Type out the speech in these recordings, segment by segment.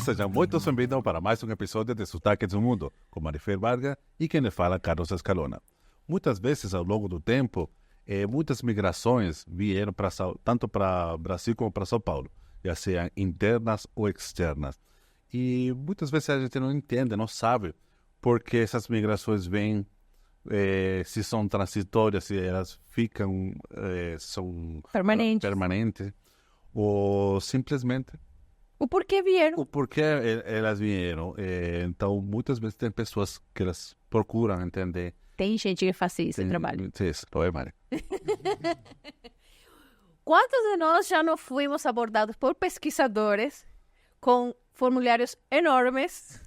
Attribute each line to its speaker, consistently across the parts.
Speaker 1: sejam muito bem-vindos para mais um episódio de Sotaques do Mundo, com Marifer Vargas e quem lhe fala, Carlos Escalona. Muitas vezes, ao longo do tempo, muitas migrações vieram tanto para Brasil como para São Paulo, já sejam internas ou externas. E muitas vezes a gente não entende, não sabe por que essas migrações vêm, se são transitórias, se elas ficam, são permanentes, ou simplesmente
Speaker 2: o porquê vieram.
Speaker 1: o porquê elas vieram. Então, muitas vezes tem pessoas que elas procuram entender.
Speaker 2: Tem gente que faz esse trabalho.
Speaker 1: Isso, não é, Mari?
Speaker 2: Quantos de nós já não fomos abordados por pesquisadores com formulários enormes,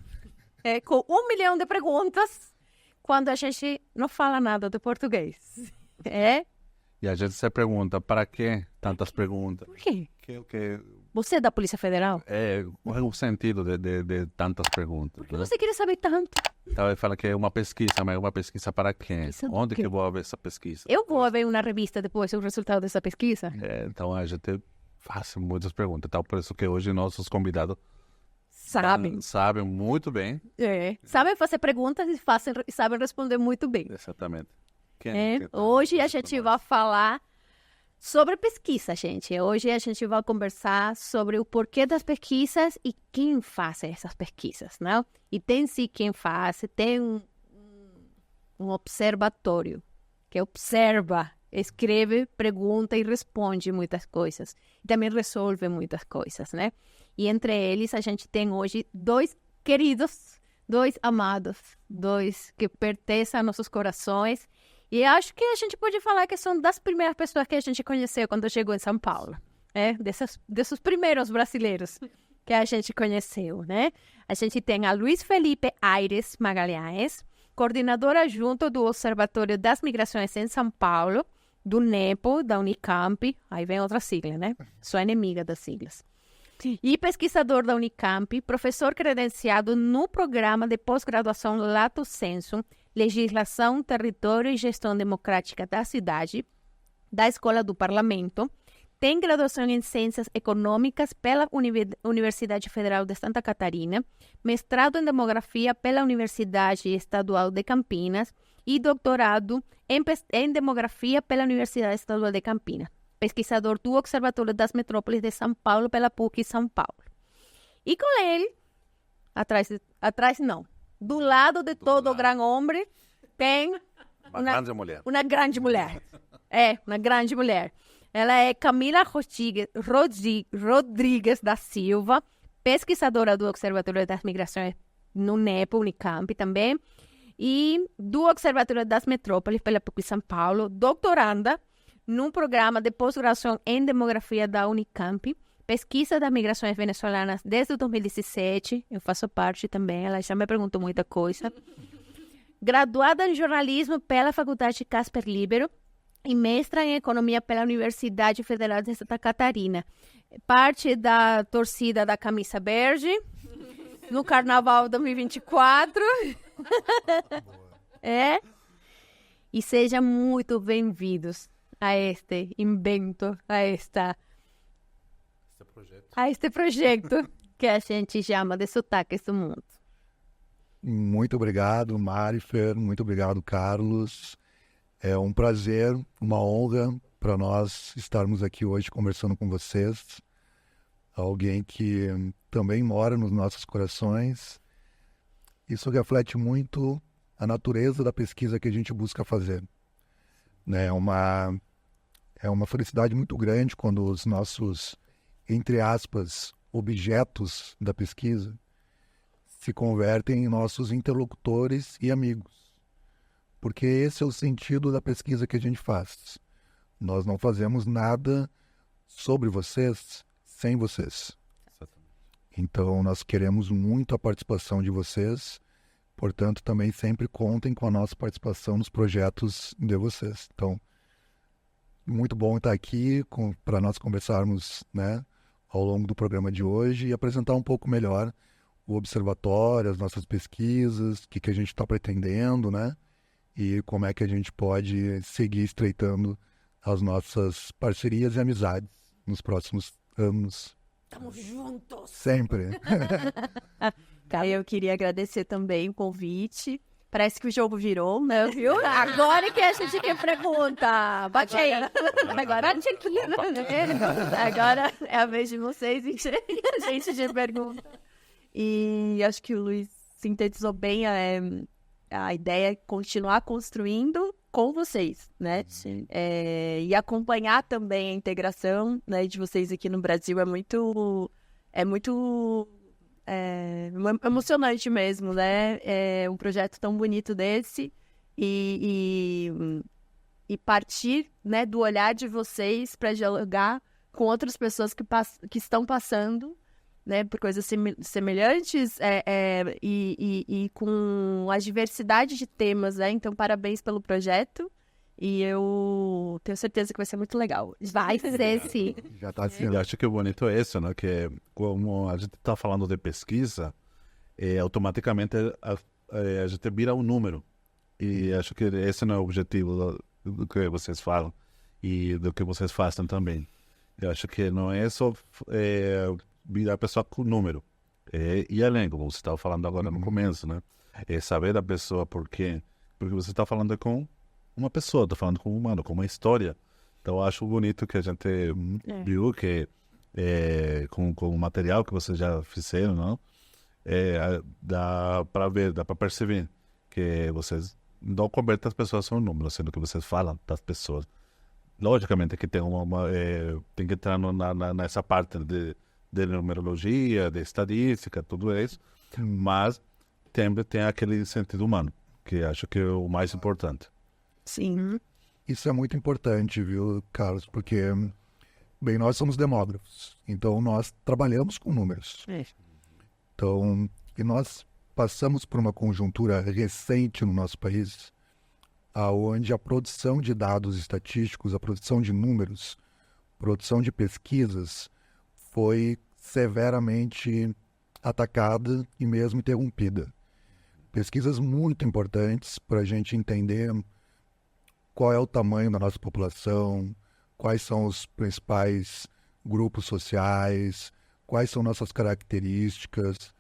Speaker 2: com 1 milhão de perguntas, quando a gente não fala nada de português?
Speaker 1: E a gente se pergunta, para que tantas perguntas?
Speaker 2: Por quê?
Speaker 1: Que
Speaker 2: Você é da Polícia Federal?
Speaker 1: qual é o sentido de tantas perguntas?
Speaker 2: Por que você queria saber tanto?
Speaker 1: Então, ele fala que é uma pesquisa, mas uma pesquisa para quê?
Speaker 2: Pesquisa do
Speaker 1: Onde
Speaker 2: quê?
Speaker 1: que eu vou ver essa pesquisa?
Speaker 2: Eu vou ver uma revista depois o resultado dessa pesquisa?
Speaker 1: Então, a gente faz muitas perguntas. Então, por isso que hoje nossos convidados sabem muito bem.
Speaker 2: Sabem fazer perguntas e sabem responder muito bem.
Speaker 1: Exatamente.
Speaker 2: Hoje a gente vai falar sobre pesquisa, gente. Hoje a gente vai conversar sobre o porquê das pesquisas e quem faz essas pesquisas, né? E tem sim quem faz, tem um observatório que observa, escreve, pergunta e responde muitas coisas. E também resolve muitas coisas, né? E entre eles a gente tem hoje 2 queridos, 2 amados, 2 que pertencem a nossos corações. E acho que a gente pode falar que são das primeiras pessoas que a gente conheceu quando chegou em São Paulo. Desses primeiros brasileiros que a gente conheceu, né? A gente tem a Luiz Felipe Aires Magalhães, coordenador adjunto do Observatório das Migrações em São Paulo, do NEPO, da Unicamp. Aí vem outra sigla, né? Sou inimiga das siglas. E pesquisador da Unicamp, professor credenciado no programa de pós-graduação Lato Sensu, Legislação, Território e Gestão Democrática da Cidade, da Escola do Parlamento, tem graduação em Ciências Econômicas pela Universidade Federal de Santa Catarina, mestrado em Demografia pela Universidade Estadual de Campinas e doutorado em Demografia pela Universidade Estadual de Campinas. Pesquisador do Observatório das Metrópoles de São Paulo pela PUC São Paulo. E com ele, do lado de todo grande homem, tem
Speaker 1: uma grande mulher.
Speaker 2: Uma grande mulher. Uma grande mulher. Ela é Camila Rodrigues da Silva, pesquisadora do Observatório das Migrações no NEPO, Unicamp também, e do Observatório das Metrópoles pela PUC São Paulo, doutoranda num programa de pós-graduação em Demografia da Unicamp, pesquisa das migrações venezuelanas desde 2017, eu faço parte também, ela já me perguntou muita coisa. Graduada em jornalismo pela Faculdade Casper Libero e mestra em economia pela Universidade Federal de Santa Catarina. Parte da torcida da Camisa Verde no Carnaval 2024. E sejam muito bem-vindos a este invento, a este projeto que a gente chama de Sotaques do Mundo.
Speaker 3: Muito obrigado, Marifer, muito obrigado, Carlos. É um prazer, uma honra para nós estarmos aqui hoje conversando com vocês. Alguém que também mora nos nossos corações. Isso reflete muito a natureza da pesquisa que a gente busca fazer. É uma felicidade muito grande quando os nossos, entre aspas, objetos da pesquisa se convertem em nossos interlocutores e amigos. Porque esse é o sentido da pesquisa que a gente faz. Nós não fazemos nada sobre vocês sem vocês. Então, nós queremos muito a participação de vocês. Portanto, também sempre contem com a nossa participação nos projetos de vocês. Então, muito bom estar aqui para nós conversarmos, né, ao longo do programa de hoje e apresentar um pouco melhor o observatório, as nossas pesquisas, o que a gente está pretendendo, né, e como é que a gente pode seguir estreitando as nossas parcerias e amizades nos próximos anos
Speaker 2: Estamos juntos.
Speaker 3: Sempre.
Speaker 2: Eu queria agradecer também o convite. Parece que o jogo virou, né, viu? Agora que a gente quer pergunta. Bate aí. Agora bate aqui. Agora é a vez de vocês encherem a gente de pergunta. E acho que o Luiz sintetizou bem a ideia é continuar construindo com vocês, né? E acompanhar também a integração, né, de vocês aqui no Brasil é muito emocionante mesmo, né? É um projeto tão bonito desse e partir, né, do olhar de vocês para dialogar com outras pessoas que estão passando, né, por coisas semelhantes e com a diversidade de temas, né? Então, parabéns pelo projeto. E eu tenho certeza que vai ser muito legal. Vai ser, sim.
Speaker 3: Já está sendo.
Speaker 1: Eu acho que o bonito é isso, né? Que como a gente está falando de pesquisa, automaticamente a gente vira um número. E acho que esse não é o objetivo do que vocês falam e do que vocês fazem também. Eu acho que não é só virar a pessoa com número. E além, como você estava falando agora no começo, né? É saber da pessoa por quê. Porque você está falando com uma pessoa, estou falando com um humano, com uma história. Então, eu acho bonito que a gente viu que com o material que vocês já fizeram, não? Dá para ver, dá para perceber que vocês não convertem as pessoas só em números, sendo que vocês falam das pessoas. Logicamente que tem tem que entrar nessa parte de numerologia, de estadística, tudo isso, mas sempre tem aquele sentido humano, que acho que é o mais importante.
Speaker 2: Sim.
Speaker 3: Isso é muito importante, viu, Carlos? Porque, bem, nós somos demógrafos, então nós trabalhamos com números. Então, e nós passamos por uma conjuntura recente no nosso país, onde a produção de dados estatísticos, a produção de números, produção de pesquisas foi severamente atacada e mesmo interrompida. Pesquisas muito importantes para a gente entender qual é o tamanho da nossa população, quais são os principais grupos sociais, quais são nossas características,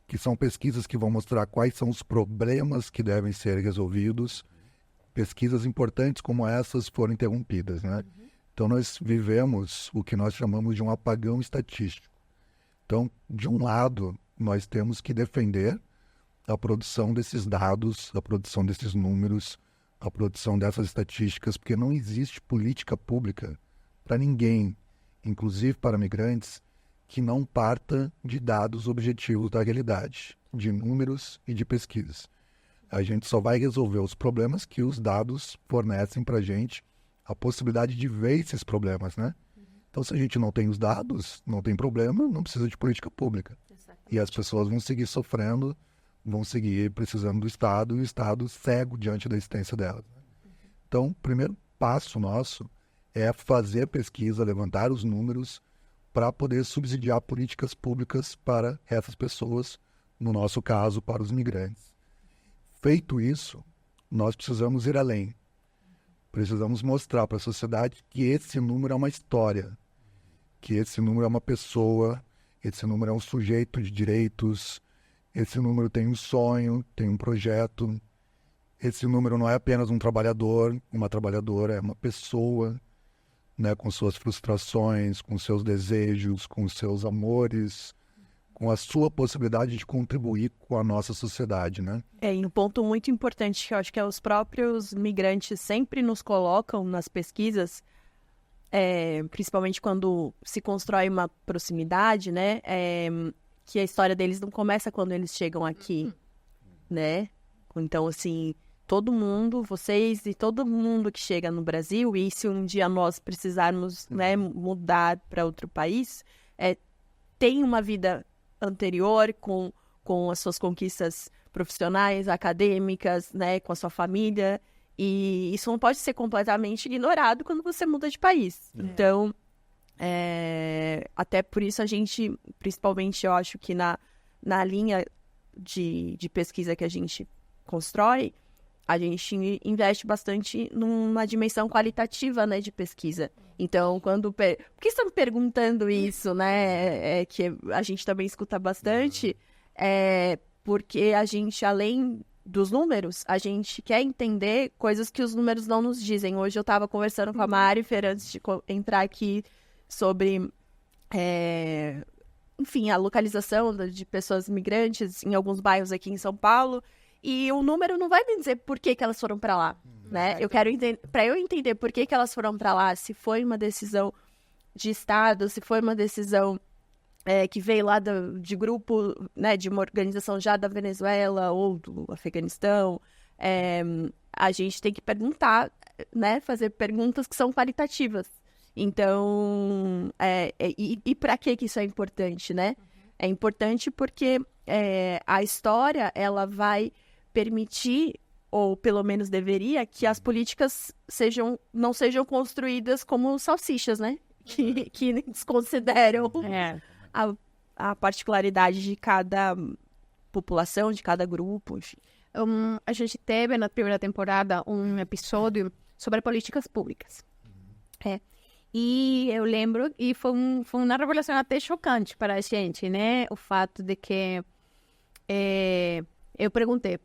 Speaker 3: que são pesquisas que vão mostrar quais são os problemas que devem ser resolvidos. Pesquisas importantes como essas foram interrompidas, né? Então, nós vivemos o que nós chamamos de um apagão estatístico. Então, de um lado, nós temos que defender a produção desses dados, a produção desses números, a produção dessas estatísticas, porque não existe política pública para ninguém, inclusive para migrantes, que não parta de dados objetivos da realidade, de números e de pesquisas. A gente só vai resolver os problemas que os dados fornecem para a gente a possibilidade de ver esses problemas, né? Então, se a gente não tem os dados, não tem problema, não precisa de política pública. E as pessoas vão seguir sofrendo, vão seguir precisando do Estado, e o Estado cego diante da existência delas. Então, o primeiro passo nosso é fazer pesquisa, levantar os números para poder subsidiar políticas públicas para essas pessoas, no nosso caso, para os migrantes. Feito isso, nós precisamos ir além. Precisamos mostrar para a sociedade que esse número é uma história, que esse número é uma pessoa, esse número é um sujeito de direitos, esse número tem um sonho, tem um projeto. Esse número não é apenas um trabalhador, uma trabalhadora, é uma pessoa, né, com suas frustrações, com seus desejos, com seus amores, com a sua possibilidade de contribuir com a nossa sociedade, né?
Speaker 2: E um ponto muito importante que eu acho que os próprios migrantes sempre nos colocam nas pesquisas, principalmente quando se constrói uma proximidade, né? Que a história deles não começa quando eles chegam aqui, né? Então, assim, todo mundo, vocês e todo mundo que chega no Brasil, e se um dia nós precisarmos, né, mudar para outro país, tem uma vida anterior com as suas conquistas profissionais, acadêmicas, né, com a sua família, e isso não pode ser completamente ignorado quando você muda de país. Então, até por isso a gente, principalmente eu acho que na linha de pesquisa que a gente constrói,
Speaker 4: a gente investe bastante numa dimensão qualitativa, né, de pesquisa. Então, por que estão me perguntando isso, né, que a gente também escuta bastante, porque a gente, além dos números, a gente quer entender coisas que os números não nos dizem. Hoje eu estava conversando com a Mari Fer, antes de entrar aqui, sobre, enfim, a localização de pessoas migrantes em alguns bairros aqui em São Paulo, e o número não vai me dizer por que elas foram para lá, né? Eu quero entender, para eu entender por que elas foram para lá, se foi uma decisão de Estado, se foi uma decisão que veio lá de grupo, né, de uma organização já da Venezuela ou do Afeganistão, a gente tem que perguntar, né, fazer perguntas que são qualitativas. Então, e para que isso é importante, né? É importante porque a história, ela vai permitir, ou pelo menos deveria, que as políticas não sejam construídas como salsichas, né? Que desconsideram a particularidade de cada população, de cada grupo.
Speaker 2: A gente teve na primeira temporada um episódio sobre políticas públicas. E eu lembro, e foi uma revelação até chocante para a gente, né? O fato de que eu perguntei,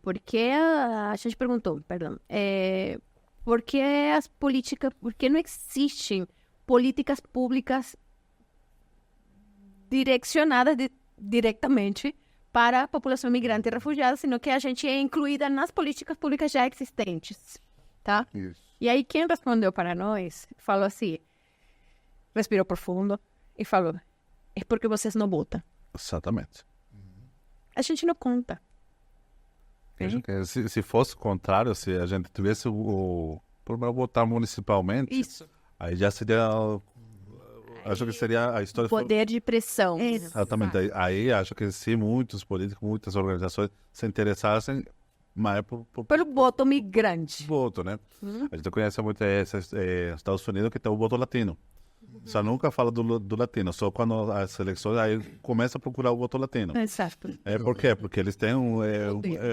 Speaker 2: a gente perguntou, perdão, por que não existem políticas públicas direcionadas diretamente para a população migrante e refugiada, sino que a gente é incluída nas políticas públicas já existentes, tá?
Speaker 3: Isso.
Speaker 2: E aí quem respondeu para nós falou assim, respirou profundo e falou, é porque vocês não votam.
Speaker 1: Exatamente.
Speaker 2: A gente não conta.
Speaker 1: Veja que se fosse o contrário, se a gente tivesse para votar municipalmente,
Speaker 2: Isso.
Speaker 1: aí já seria... Acho que seria a história...
Speaker 4: Poder de pressão.
Speaker 1: Exatamente. Aí acho que se muitos políticos, muitas organizações se interessassem, mas
Speaker 2: pelo voto migrante.
Speaker 1: Voto, né? A gente conhece muito Estados Unidos, que tem o voto latino. Só nunca fala do latino, só quando as eleições aí começa a procurar o voto latino.
Speaker 2: Exato.
Speaker 1: Por quê? Porque eles têm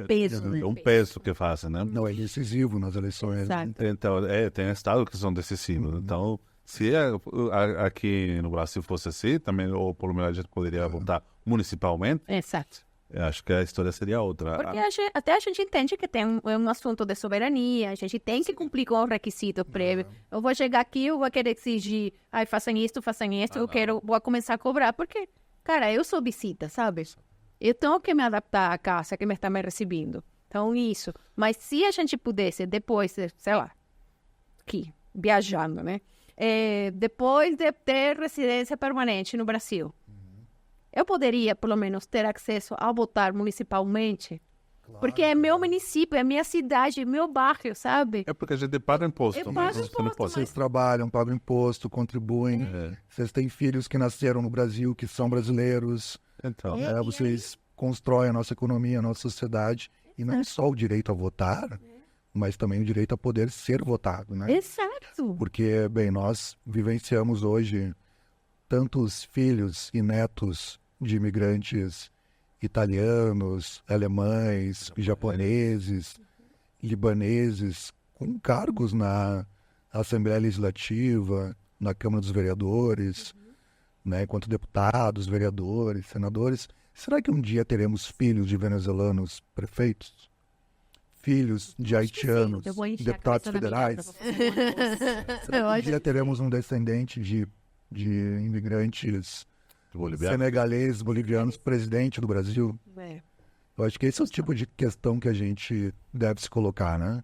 Speaker 4: peso, né?
Speaker 1: um peso que fazem, né?
Speaker 3: Não, é decisivo nas eleições.
Speaker 2: Exato.
Speaker 1: Então, tem estados que são decisivos. Então, se aqui no Brasil fosse assim, também, ou pelo menos a gente poderia votar municipalmente,
Speaker 2: Exato.
Speaker 1: eu acho que a história seria outra.
Speaker 2: Porque até a gente entende que tem um assunto de soberania, a gente tem que cumprir com o requisito prévio. Eu vou chegar aqui, eu vou querer exigir, façam isso, vou começar a cobrar, porque, cara, eu sou visita, sabe? Eu tenho que me adaptar à casa que me está me recebendo. Então, isso. Mas se a gente pudesse, depois, sei lá, aqui, viajando, né? Depois de ter residência permanente no Brasil, eu poderia, pelo menos, ter acesso a votar municipalmente? Claro, porque é meu município, é minha cidade, é meu bairro, sabe?
Speaker 1: É porque a gente paga imposto.
Speaker 2: Eu pago imposto,
Speaker 3: Vocês trabalham, pagam imposto, contribuem. Vocês têm filhos que nasceram no Brasil, que são brasileiros.
Speaker 1: Então,
Speaker 3: vocês constroem a nossa economia, a nossa sociedade. E não é só o direito a votar, mas também o direito a poder ser votado, né?
Speaker 2: Exato.
Speaker 3: Porque, bem, nós vivenciamos hoje tantos filhos e netos de imigrantes italianos, alemães, japoneses, libaneses, com cargos na Assembleia Legislativa, na Câmara dos Vereadores, né, enquanto deputados, vereadores, senadores. Será que um dia teremos filhos de venezuelanos prefeitos? Filhos de haitianos, deputados federais? Será que um dia teremos um descendente de imigrantes senegaleses, bolivianos, presidente do Brasil? Eu acho que esse é o tipo de questão que a gente deve se colocar, né?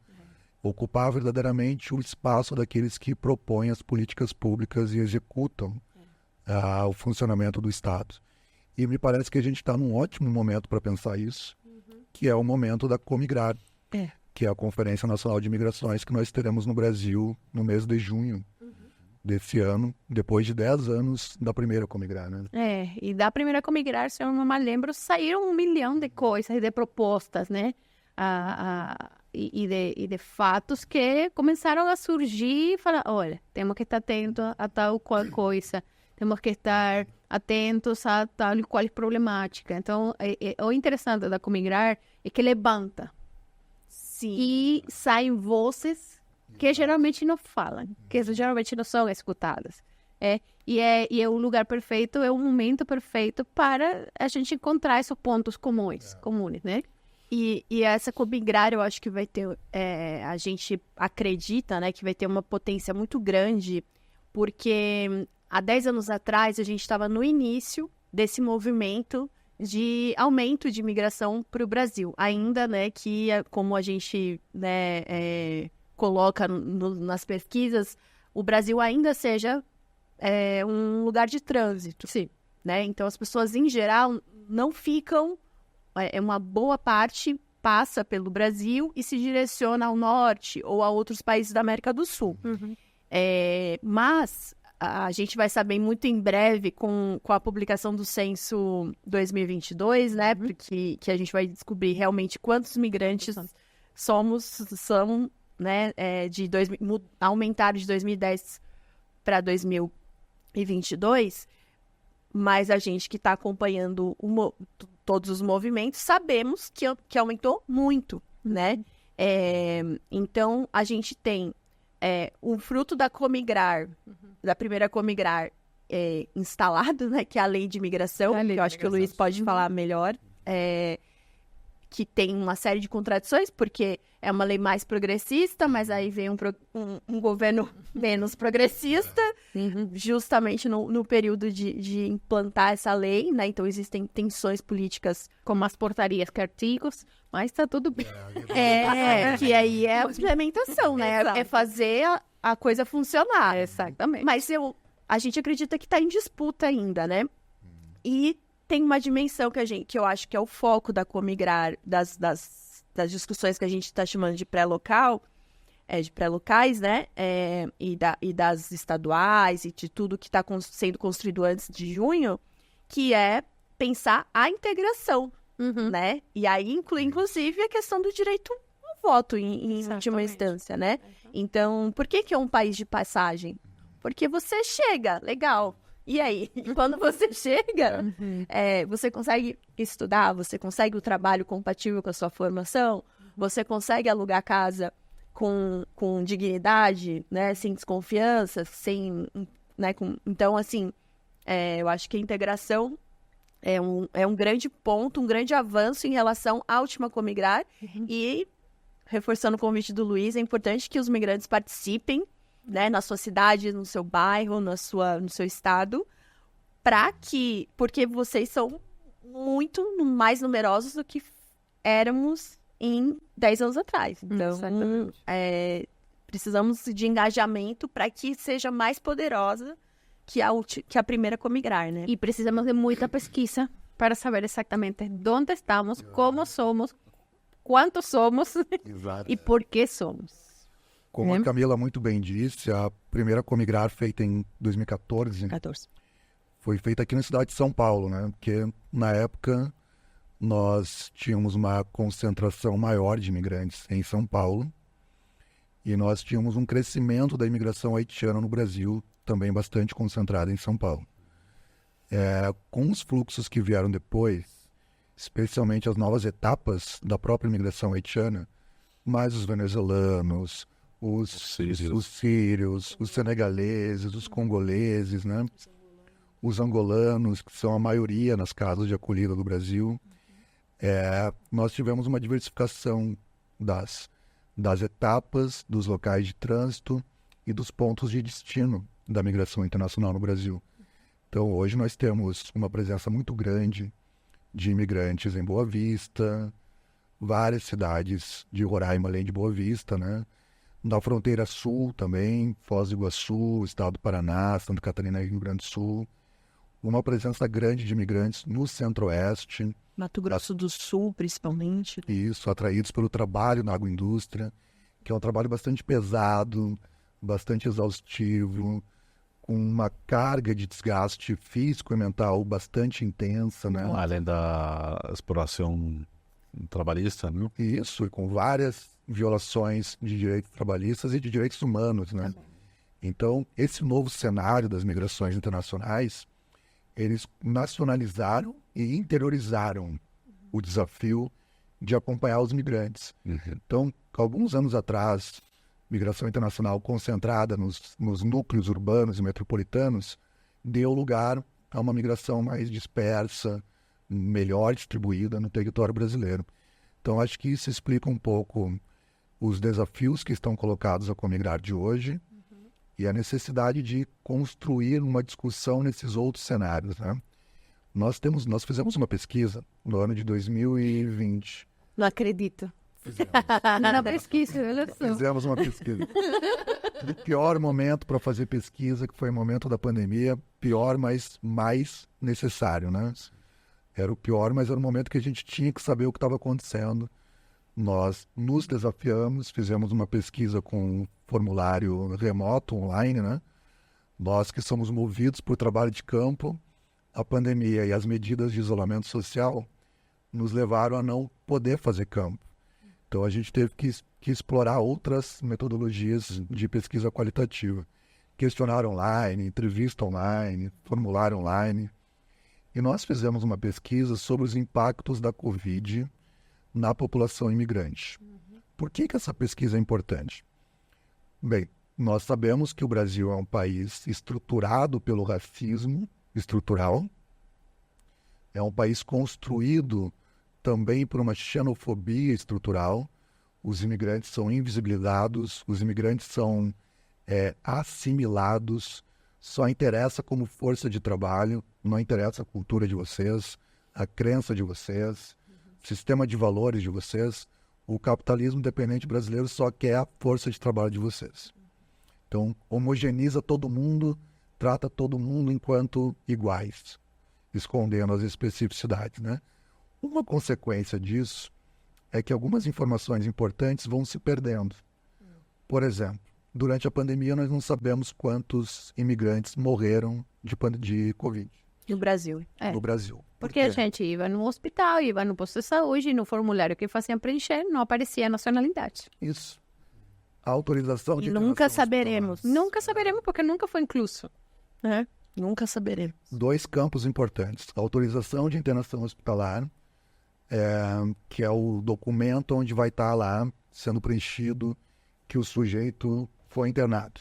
Speaker 3: Ocupar verdadeiramente o espaço daqueles que propõem as políticas públicas e executam o funcionamento do Estado. E me parece que a gente está num ótimo momento para pensar isso, que é o momento da Comigrar, que é a Conferência Nacional de Migrações que nós teremos no Brasil no mês de junho desse ano, depois de 10 anos da primeira Comigrar, né?
Speaker 2: E da primeira Comigrar, se eu não me lembro, saíram 1 milhão de coisas, de propostas, né? E de fatos que começaram a surgir e falar, olha, temos que estar atentos a tal qual coisa, temos que estar atentos a tal e qual problemática. Então, o interessante da Comigrar é que levanta.
Speaker 4: Sim.
Speaker 2: e saem vozes que geralmente não falam, que geralmente não são escutadas. E é o lugar perfeito, é o momento perfeito para a gente encontrar esses pontos comuns, né?
Speaker 4: E essa Comigrar, eu acho que vai ter, a gente acredita, né, que vai ter uma potência muito grande, porque há 10 anos atrás a gente estava no início desse movimento de aumento de imigração para o Brasil. Ainda, né, que como a gente, né, coloca nas pesquisas, o Brasil ainda seja um lugar de trânsito.
Speaker 2: Sim.
Speaker 4: Né? Então, as pessoas, em geral, não ficam... uma boa parte passa pelo Brasil e se direciona ao norte ou a outros países da América do Sul.
Speaker 2: Uhum.
Speaker 4: Mas a gente vai saber muito em breve com a publicação do censo 2022, né? Porque que a gente vai descobrir realmente quantos migrantes são, né? Aumentaram de 2010 para 2022. Mas a gente que está acompanhando todos os movimentos, sabemos que aumentou muito, né? Então, a gente tem o fruto da Comigrar, da primeira Comigrar instalado, né? Que é a lei de imigração, que eu acho que o Luiz pode falar melhor, que tem uma série de contradições, porque é uma lei mais progressista, mas aí vem um governo menos progressista, justamente no período de implantar essa lei, né? Então, existem tensões políticas.
Speaker 2: Com as portarias que artigos, mas tá tudo bem.
Speaker 4: Que aí é a implementação, né? É fazer a coisa funcionar.
Speaker 2: Exatamente.
Speaker 4: Mas a gente acredita que está em disputa ainda, né? E tem uma dimensão que eu acho que é o foco da Comigrar, das discussões que a gente está chamando de pré-local, de pré-locais, né? E das estaduais e de tudo que está sendo construído antes de junho, que é pensar a integração, né? E aí inclui, inclusive, a questão do direito ao voto, em última instância, né? Então, por que é um país de passagem? Porque você chega, legal. E aí? Quando você chega, você consegue estudar, você consegue o trabalho compatível com a sua formação, você consegue alugar casa com dignidade, né? Sem desconfiança, né? Então, assim, eu acho que a integração é um grande ponto, um grande avanço em relação à última Comigrar. E, reforçando o convite do Luiz, é importante que os migrantes participem, né, na sua cidade, no seu bairro, no seu estado, porque vocês são muito mais numerosos do que éramos em 10 anos atrás. Então, precisamos de engajamento para que seja mais poderosa que a primeira Comigrar, né?
Speaker 2: E precisamos de muita pesquisa para saber exatamente onde estamos, como somos, quantos somos e por que somos.
Speaker 3: Como a Camila muito bem disse, a primeira Comigrar feita em 2014 foi feita aqui na cidade de São Paulo, né? Porque na época nós tínhamos uma concentração maior de imigrantes em São Paulo e nós tínhamos um crescimento da imigração haitiana no Brasil também bastante concentrada em São Paulo. Com os fluxos que vieram depois, especialmente as novas etapas da própria imigração haitiana, mais os venezuelanos, os sírios, os senegaleses, os congoleses, né? Os angolanos, que são a maioria nas casas de acolhida do Brasil. Nós tivemos uma diversificação das etapas, dos locais de trânsito e dos pontos de destino da migração internacional no Brasil. Então, hoje nós temos uma presença muito grande de imigrantes em Boa Vista, várias cidades de Roraima, além de Boa Vista, né? Na fronteira sul também, Foz do Iguaçu, estado do Paraná, Santa Catarina e Rio Grande do Sul. Uma presença grande de imigrantes no centro-oeste.
Speaker 4: Mato Grosso do Sul, principalmente.
Speaker 3: Isso, atraídos pelo trabalho na agroindústria, que é um trabalho bastante pesado, bastante exaustivo, com uma carga de desgaste físico e mental bastante intensa, né?
Speaker 1: Além da exploração trabalhista, né?
Speaker 3: Isso, e com várias violações de direitos trabalhistas e de direitos humanos, né? Então, esse novo cenário das migrações internacionais, eles nacionalizaram e interiorizaram o desafio de acompanhar os migrantes. Então, alguns anos atrás, migração internacional concentrada nos núcleos urbanos e metropolitanos deu lugar a uma migração mais dispersa, melhor distribuída no território brasileiro. Então, acho que isso explica um pouco os desafios que estão colocados a Comigrar de hoje e a necessidade de construir uma discussão nesses outros cenários, né? Nós fizemos uma pesquisa no ano de 2020.
Speaker 4: Não acredito.
Speaker 2: Na pesquisa, olha só.
Speaker 3: Fizemos uma pesquisa. O pior momento para fazer pesquisa, que foi o momento da pandemia, pior, mas mais necessário, né? Era o pior, mas era o momento que a gente tinha que saber o que estava acontecendo. Nós nos desafiamos, fizemos uma pesquisa com um formulário remoto, online, né? Nós que somos movidos por trabalho de campo, a pandemia e as medidas de isolamento social nos levaram a não poder fazer campo. Então, a gente teve que explorar outras metodologias de pesquisa qualitativa. Questionário online, entrevista online, formulário online. E nós fizemos uma pesquisa sobre os impactos da Covid na população imigrante. Por que essa pesquisa é importante? Bem, nós sabemos que o Brasil é um país estruturado pelo racismo estrutural, é um país construído também por uma xenofobia estrutural. Os imigrantes são invisibilizados, os imigrantes são assimilados, só interessa como força de trabalho, não interessa a cultura de vocês, a crença de vocês, o sistema de valores de vocês. O capitalismo dependente brasileiro só quer a força de trabalho de vocês. Então, homogeneiza todo mundo, trata todo mundo enquanto iguais, escondendo as especificidades, né? Uma consequência disso é que algumas informações importantes vão se perdendo. Por exemplo, durante a pandemia nós não sabemos quantos imigrantes morreram de Covid
Speaker 4: No Brasil.
Speaker 3: no Brasil. Por
Speaker 2: Porque a
Speaker 3: quê?
Speaker 2: gente ia no hospital, ia no posto de saúde, e no formulário que faziam preencher, não aparecia a nacionalidade.
Speaker 3: Isso. A autorização de
Speaker 4: E nunca
Speaker 3: internação
Speaker 4: saberemos.
Speaker 2: Nunca saberemos porque nunca foi incluso.
Speaker 4: Né? Nunca saberemos.
Speaker 3: dois campos importantes. A autorização de internação hospitalar, que é o documento onde vai estar lá sendo preenchido que o sujeito foi internado.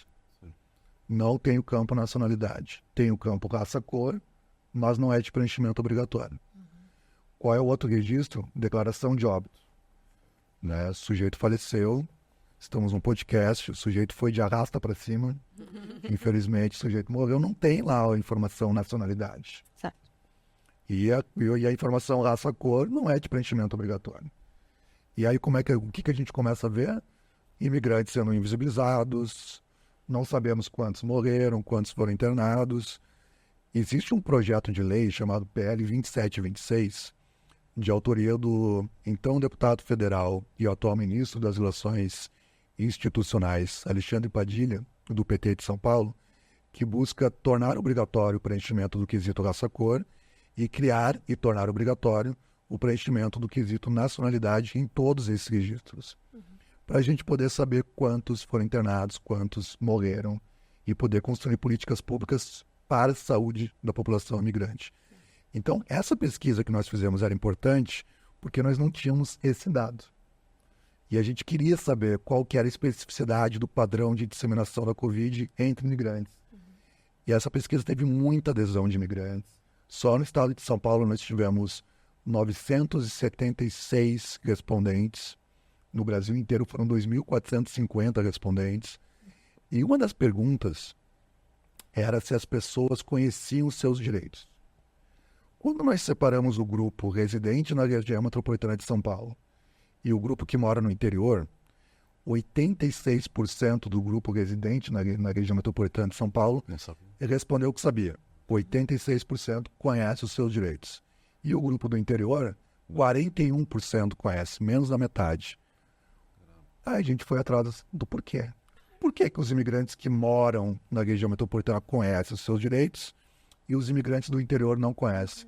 Speaker 3: Não tem o campo nacionalidade. Tem o campo raça-cor, mas não é de preenchimento obrigatório. Qual é o outro registro? Declaração de óbito. Né? O sujeito faleceu, estamos num podcast, o sujeito foi de arrasta para cima, infelizmente o sujeito morreu, não tem lá a informação nacionalidade.
Speaker 2: Certo.
Speaker 3: E a informação raça-cor não é de preenchimento obrigatório. E aí o que a gente começa a ver? Imigrantes sendo invisibilizados, não sabemos quantos morreram, quantos foram internados. Existe um projeto de lei chamado PL 2726, de autoria do então deputado federal e atual ministro das Relações Institucionais, Alexandre Padilha, do PT de São Paulo, que busca tornar obrigatório o preenchimento do quesito raça-cor e criar e tornar obrigatório o preenchimento do quesito nacionalidade em todos esses registros. Para a gente poder saber quantos foram internados, quantos morreram e poder construir políticas públicas para a saúde da população imigrante. Então, essa pesquisa que nós fizemos era importante porque nós não tínhamos esse dado. E a gente queria saber qual que era a especificidade do padrão de disseminação da Covid entre imigrantes. E essa pesquisa teve muita adesão de imigrantes. Só no estado de São Paulo nós tivemos 976 respondentes. No Brasil inteiro foram 2.450 respondentes. E uma das perguntas era se as pessoas conheciam os seus direitos. Quando nós separamos o grupo residente na região metropolitana de São Paulo e o grupo que mora no interior, 86% do grupo residente na região metropolitana de São Paulo respondeu que sabia. 86% conhece os seus direitos. E o grupo do interior, 41% conhece, menos da metade. Aí a gente foi atrás do porquê. Por que os imigrantes que moram na região metropolitana conhecem os seus direitos e os imigrantes do interior não conhecem?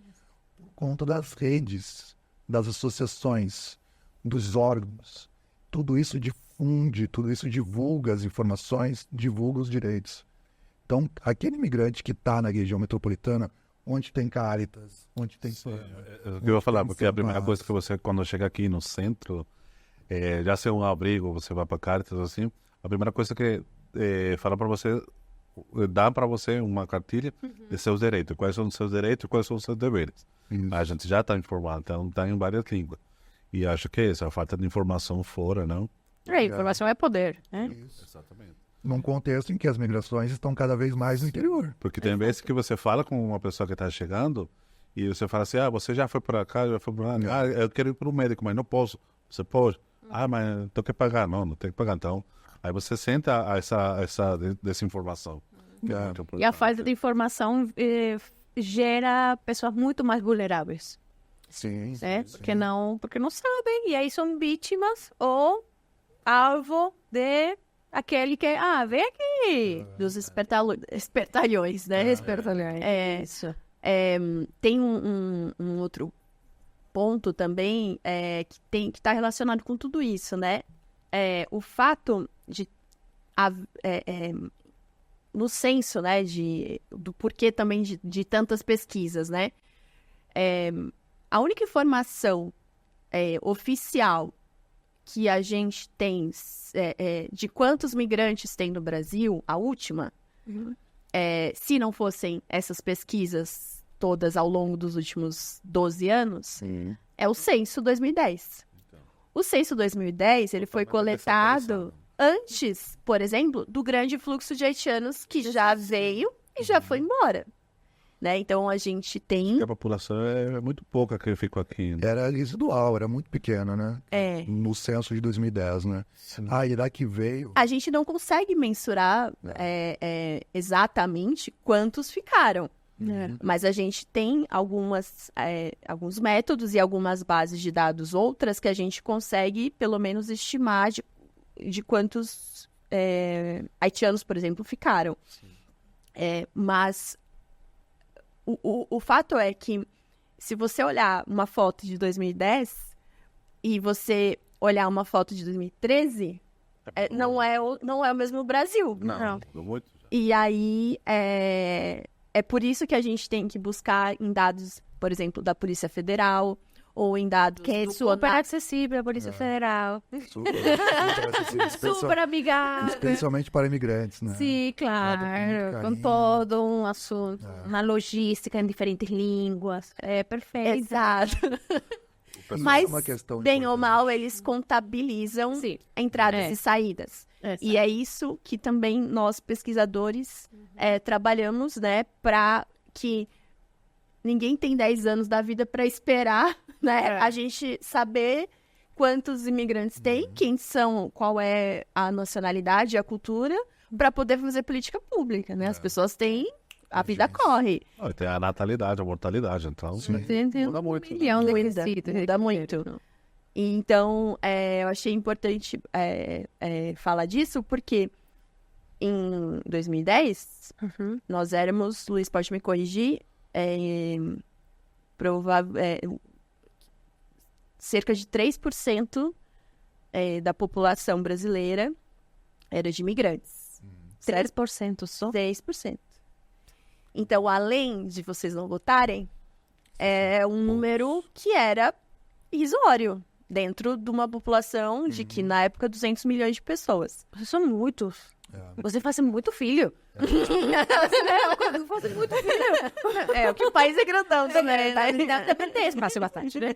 Speaker 3: Por conta das redes, das associações, dos órgãos. Tudo isso difunde, tudo isso divulga as informações, divulga os direitos. Então, aquele imigrante que está na região metropolitana onde tem Caritas, onde tem...
Speaker 1: Eu vou falar, porque a primeira coisa que você, quando chega aqui no centro, já ser um abrigo, você vai para Caritas, assim, a primeira coisa que fala para você, dá para você uma cartilha de seus direitos, quais são os seus direitos e quais são os seus deveres. A gente já está informado, então está em várias línguas. E acho que é isso, a falta de informação fora, não?
Speaker 2: Informação é poder, né?
Speaker 1: Exatamente.
Speaker 3: Num contexto em que as migrações estão cada vez mais no interior.
Speaker 1: Porque tem vezes que você fala com uma pessoa que está chegando e você fala assim, você já foi para cá, já foi para lá, eu quero ir para o médico, mas não posso. Você pode? Mas tenho que pagar. Não tem que pagar. Então, aí você sente essa desinformação.
Speaker 2: E a falta de informação gera pessoas muito mais vulneráveis.
Speaker 3: Sim.
Speaker 2: Né? Porque não sabem. E aí são vítimas ou alvo de aquele que... vem aqui.
Speaker 4: Dos espertalhões, né?
Speaker 2: Espertalhões.
Speaker 4: Isso. Tem um outro ponto também que está relacionado com tudo isso, né? O fato de... no censo, né? Do porquê também de tantas pesquisas, né? A única informação oficial que a gente tem de quantos migrantes tem no Brasil, a última, se não fossem essas pesquisas todas ao longo dos últimos 12 anos, é o censo 2010. O censo 2010, ele foi coletado antes, por exemplo, do grande fluxo de haitianos que já veio e já foi embora. Né? Então, a gente tem...
Speaker 1: A população é muito pouca que ficou aqui. Né?
Speaker 3: Era residual, era muito pequena, né? No censo de 2010, né? E daqui veio...
Speaker 4: A gente não consegue mensurar exatamente quantos ficaram. Mas a gente tem alguns métodos e algumas bases de dados outras que a gente consegue, pelo menos, estimar de quantos haitianos, por exemplo, ficaram. Mas... O fato é que, se você olhar uma foto de 2010 e você olhar uma foto de 2013, não é o mesmo Brasil.
Speaker 1: Não. Muito.
Speaker 4: E aí, é por isso que a gente tem que buscar em dados, por exemplo, da Polícia Federal, ou em dados
Speaker 2: que é
Speaker 4: do
Speaker 2: super
Speaker 4: CONAS.
Speaker 2: acessível a Polícia Federal.
Speaker 3: Super acessível,
Speaker 2: Super amigável.
Speaker 3: especialmente para imigrantes, né?
Speaker 2: Sim, claro.
Speaker 3: Muito
Speaker 2: Com
Speaker 3: carinho.
Speaker 2: todo um assunto, uma logística em diferentes línguas. É perfeito.
Speaker 4: Exato.
Speaker 3: Mas
Speaker 4: Mas,
Speaker 3: uma questão
Speaker 4: bem ou
Speaker 3: importante.
Speaker 4: mal, eles contabilizam
Speaker 2: Sim.
Speaker 4: entradas e saídas. E é isso que também nós, pesquisadores, trabalhamos, né, para que ninguém tem 10 anos da vida para esperar, né, a gente saber quantos imigrantes tem, quem são, qual é a nacionalidade, a cultura, para poder fazer política pública, né? As pessoas têm, a vida corre.
Speaker 1: Tem a natalidade, a mortalidade, então muda muito.
Speaker 2: Milhão de
Speaker 4: Muda,
Speaker 2: requisitos.
Speaker 4: muda muito. Então, eu achei importante falar disso, porque em 2010, nós éramos, Luiz pode me corrigir, cerca de 3% da população brasileira era de imigrantes.
Speaker 2: 3% só?
Speaker 4: 6%. Então, além de vocês não votarem, é um número que era irrisório dentro de uma população de que, na época, 200 milhões de pessoas.
Speaker 2: Vocês são muitos. Você faz muito filho. Você muito filho.
Speaker 4: Porque o país é grandão também, tá?
Speaker 2: Também tem espaço bastante, né?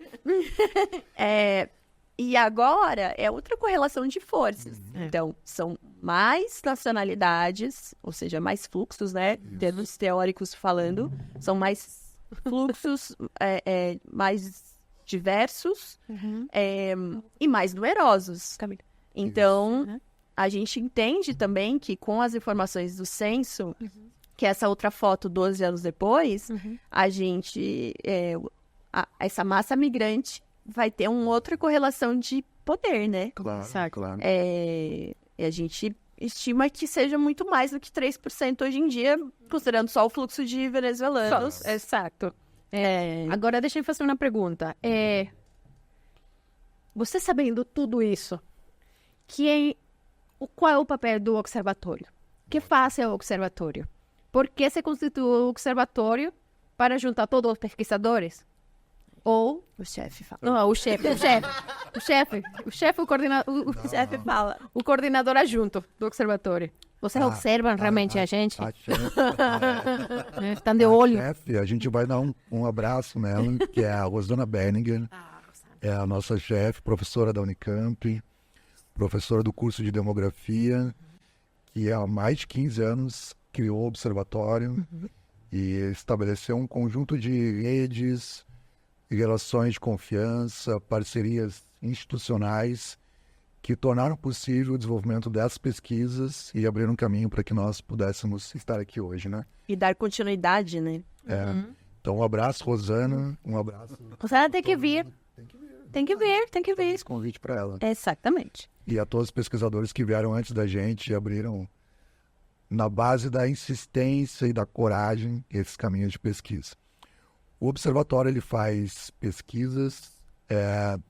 Speaker 4: E agora é outra correlação de forças. Então, são mais nacionalidades, ou seja, mais fluxos, né? Em termos teóricos falando, são mais fluxos mais diversos e mais numerosos. Então, a gente entende também que com as informações do censo, que essa outra foto 12 anos depois, a gente, essa massa migrante vai ter uma outra correlação de poder, né?
Speaker 3: Claro, claro.
Speaker 4: E a gente estima que seja muito mais do que 3% hoje em dia, considerando só o fluxo de venezuelanos.
Speaker 2: Exato. Agora, deixa eu fazer uma pergunta. Você sabendo tudo isso, qual é o papel do observatório? O que faz o observatório? Por que se constitui o observatório? para juntar todos os pesquisadores? Ou...
Speaker 4: O chefe fala.
Speaker 2: Não, o chefe, o coordenador...
Speaker 4: O chefe fala.
Speaker 2: O coordenador adjunto do observatório. Vocês observam realmente a gente?
Speaker 3: A chefe,
Speaker 2: Estão de olho.
Speaker 3: chefe, a gente vai dar um abraço nela, que é a Rosana Berninger. É a nossa chefe, professora da Unicamp, professora do curso de Demografia, que há mais de 15 anos criou o observatório e estabeleceu um conjunto de redes, relações de confiança, parcerias institucionais que tornaram possível o desenvolvimento dessas pesquisas e abriram um caminho para que nós pudéssemos estar aqui hoje, né?
Speaker 4: E dar continuidade, né?
Speaker 3: Então, um abraço, Rosana, um abraço.
Speaker 2: Rosana tem que vir. Tem que vir.
Speaker 3: Esse convite para ela.
Speaker 2: Exatamente.
Speaker 3: E a todos os pesquisadores que vieram antes da gente e abriram, na base da insistência e da coragem, esses caminhos de pesquisa. O observatório ele faz pesquisas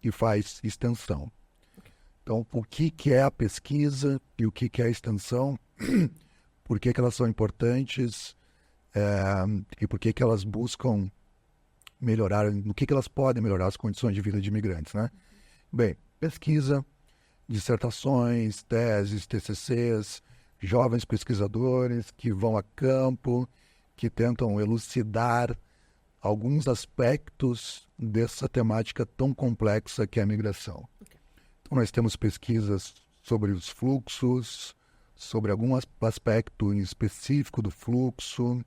Speaker 3: e faz extensão. Então, o que é a pesquisa e o que é a extensão? Por que elas são importantes e por que elas buscam melhorar, no que elas podem melhorar as condições de vida de imigrantes, né? Bem, pesquisa, dissertações, teses, TCCs, jovens pesquisadores que vão a campo, que tentam elucidar alguns aspectos dessa temática tão complexa que é a migração. Então, nós temos pesquisas sobre os fluxos, sobre algum aspecto em específico do fluxo.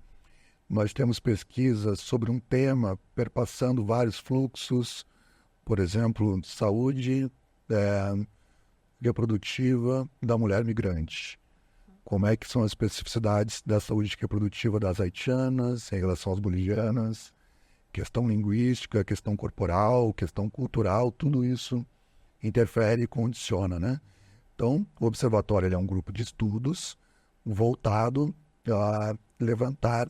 Speaker 3: Nós temos pesquisas sobre um tema perpassando vários fluxos, por exemplo, saúde reprodutiva da mulher migrante. Como é que são as especificidades da saúde reprodutiva das haitianas em relação às bolivianas, questão linguística, questão corporal, questão cultural, tudo isso interfere e condiciona, né? Então, o observatório ele é um grupo de estudos voltado a levantar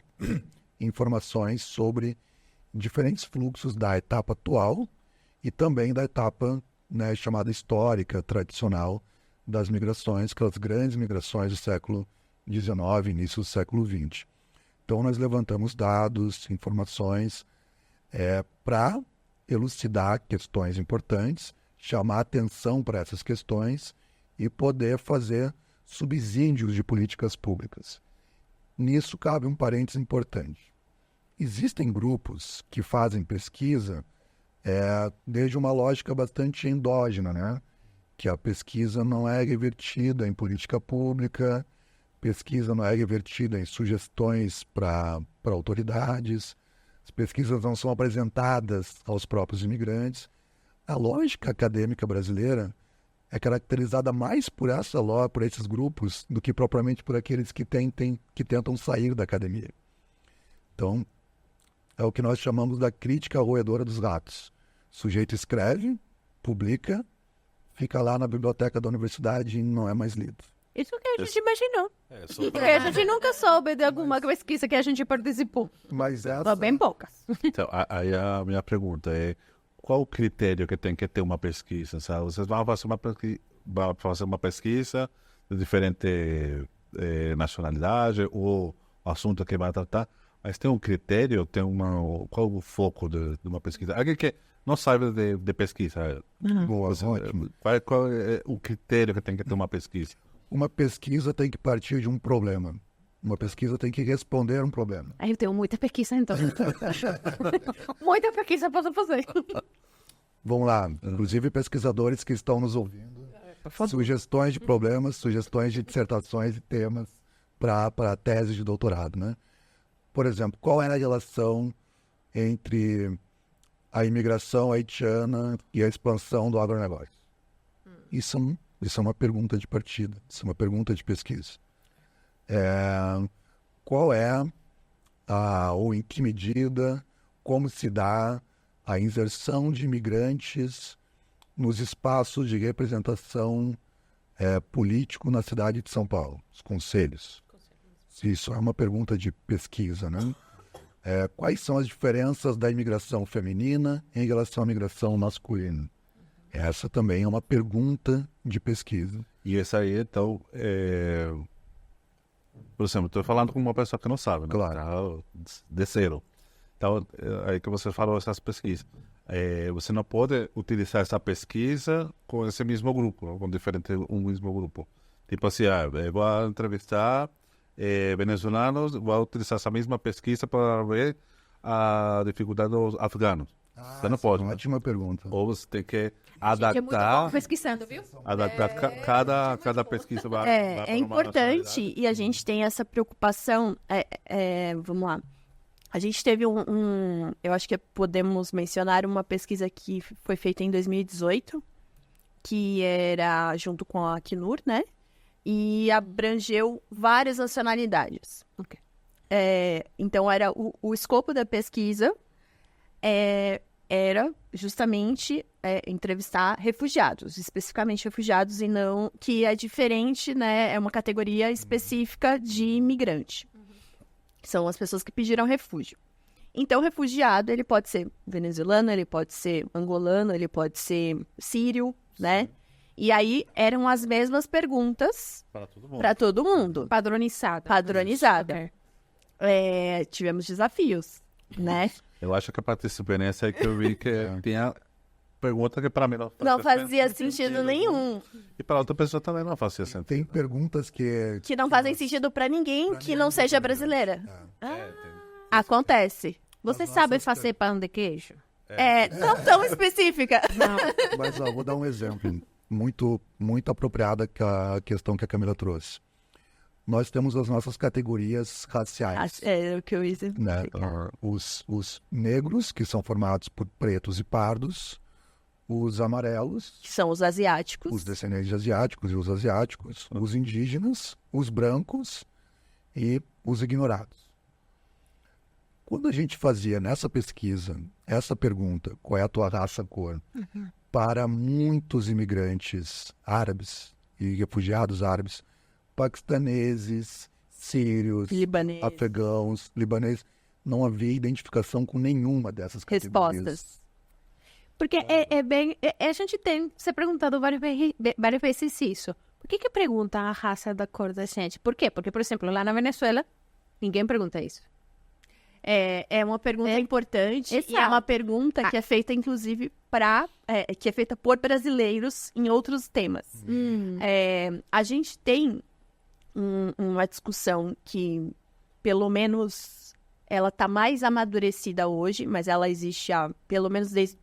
Speaker 3: informações sobre diferentes fluxos da etapa atual e também da etapa, né, chamada histórica, tradicional das migrações, aquelas grandes migrações do século XIX, início do século XX. Então, nós levantamos dados, informações para elucidar questões importantes, chamar atenção para essas questões e poder fazer subsídios de políticas públicas. Nisso cabe um parênteses importante. Existem grupos que fazem pesquisa desde uma lógica bastante endógena, né? Que a pesquisa não é revertida em política pública, pesquisa não é revertida em sugestões para autoridades, as pesquisas não são apresentadas aos próprios imigrantes. A lógica acadêmica brasileira é caracterizada mais por por esses grupos do que propriamente por aqueles que tentam sair da academia. Então, é o que nós chamamos da crítica roedora dos ratos. O sujeito escreve, publica, fica lá na biblioteca da universidade e não é mais lido.
Speaker 2: Isso que a gente imaginou. Porque a gente nunca soube de alguma pesquisa que a gente participou.
Speaker 3: Mas
Speaker 2: Só bem poucas.
Speaker 1: Então, aí a minha pergunta é: qual o critério que tem que ter uma pesquisa? Sabe? Vocês vão fazer uma pesquisa de diferente nacionalidade ou assunto que vai tratar, mas tem um critério, qual o foco de uma pesquisa? Alguém que não saiba de pesquisa,
Speaker 3: Boa, ótimo.
Speaker 1: qual é o critério que tem que ter uma pesquisa?
Speaker 3: Uma pesquisa tem que partir de um problema. Uma pesquisa tem que responder um problema.
Speaker 2: Aí eu tenho muita pesquisa, então. Muita pesquisa posso fazer.
Speaker 3: Vamos lá, inclusive pesquisadores que estão nos ouvindo. Sugestões de problemas, sugestões de dissertações e temas para tese de doutorado, né? Por exemplo, qual é a relação entre a imigração haitiana e a expansão do agronegócio? Isso é uma pergunta de partida, isso é uma pergunta de pesquisa. Qual é ou em que medida, como se dá a inserção de imigrantes nos espaços de representação político na cidade de São Paulo, os conselhos? Isso é uma pergunta de pesquisa, né? Quais são as diferenças da imigração feminina em relação à imigração masculina? Essa também é uma pergunta de pesquisa.
Speaker 1: E essa aí, então, por exemplo, estou falando com uma pessoa que não sabe, né?
Speaker 3: Claro.
Speaker 1: De zero. Então, aí que você falou essas pesquisas. Você não pode utilizar essa pesquisa com esse mesmo grupo, com um mesmo grupo. Tipo assim, eu vou entrevistar venezuelanos, vou utilizar essa mesma pesquisa para ver a dificuldade dos afganos. Você não pode.
Speaker 3: Ótima pergunta.
Speaker 1: Ou você tem que
Speaker 2: Gente, é muito bom
Speaker 1: adaptar,
Speaker 2: pesquisando, viu?
Speaker 1: cada pesquisa vai
Speaker 4: É
Speaker 1: para uma
Speaker 4: importante
Speaker 1: nacionalidade.
Speaker 4: e a gente tem essa preocupação. Vamos lá. A gente teve eu acho que podemos mencionar uma pesquisa que foi feita em 2018, que era junto com a Acnur, né? E abrangeu várias nacionalidades.
Speaker 2: Ok.
Speaker 4: Então, era o escopo da pesquisa era justamente entrevistar refugiados, especificamente refugiados, e não que é diferente, né? É uma categoria específica de imigrante. São as pessoas que pediram refúgio. Então, refugiado, ele pode ser venezuelano, ele pode ser angolano, ele pode ser sírio, né? E aí, eram as mesmas perguntas
Speaker 1: Para todo mundo.
Speaker 4: para todo mundo.
Speaker 2: Padronizada.
Speaker 4: Padronizada.
Speaker 2: Ok.
Speaker 4: Tivemos desafios, né?
Speaker 1: Eu acho que a parte de experiência é que eu vi que tinha pergunta que para mim
Speaker 4: Não fazia sentido nenhum.
Speaker 1: E para outra pessoa também não fazia sentido.
Speaker 3: Tem perguntas que...
Speaker 4: Que não fazem sentido para ninguém que não seja brasileira. Acontece.
Speaker 2: Você
Speaker 3: As
Speaker 2: sabe
Speaker 3: nossas
Speaker 2: fazer pão de queijo?
Speaker 4: Não tão específica.
Speaker 3: Mas vou dar um exemplo muito, muito apropriado com a questão que a Camila trouxe. Nós temos as nossas categorias raciais.
Speaker 4: É o que eu ia dizer.
Speaker 3: Né? Os negros, que são formados por pretos e pardos, os amarelos,
Speaker 4: Que são os asiáticos.
Speaker 3: os descendentes de asiáticos e os asiáticos, os indígenas, os brancos e os ignorados. Quando a gente fazia nessa pesquisa essa pergunta, qual é a tua raça, cor, para muitos imigrantes árabes e refugiados árabes, paquistaneses, sírios,
Speaker 4: Libanês.
Speaker 3: afegãos, libaneses, não havia identificação com nenhuma dessas categorias.
Speaker 4: Respostas.
Speaker 2: Porque a gente tem se perguntado várias vezes isso. Por que pergunta a raça da cor da gente? Por quê? Porque, por exemplo, lá na Venezuela, ninguém pergunta isso.
Speaker 4: É uma pergunta importante
Speaker 2: Exato.
Speaker 4: e é uma pergunta que é feita, inclusive, que é feita por brasileiros em outros temas. A gente tem uma discussão que, pelo menos, ela está mais amadurecida hoje, mas ela existe pelo menos desde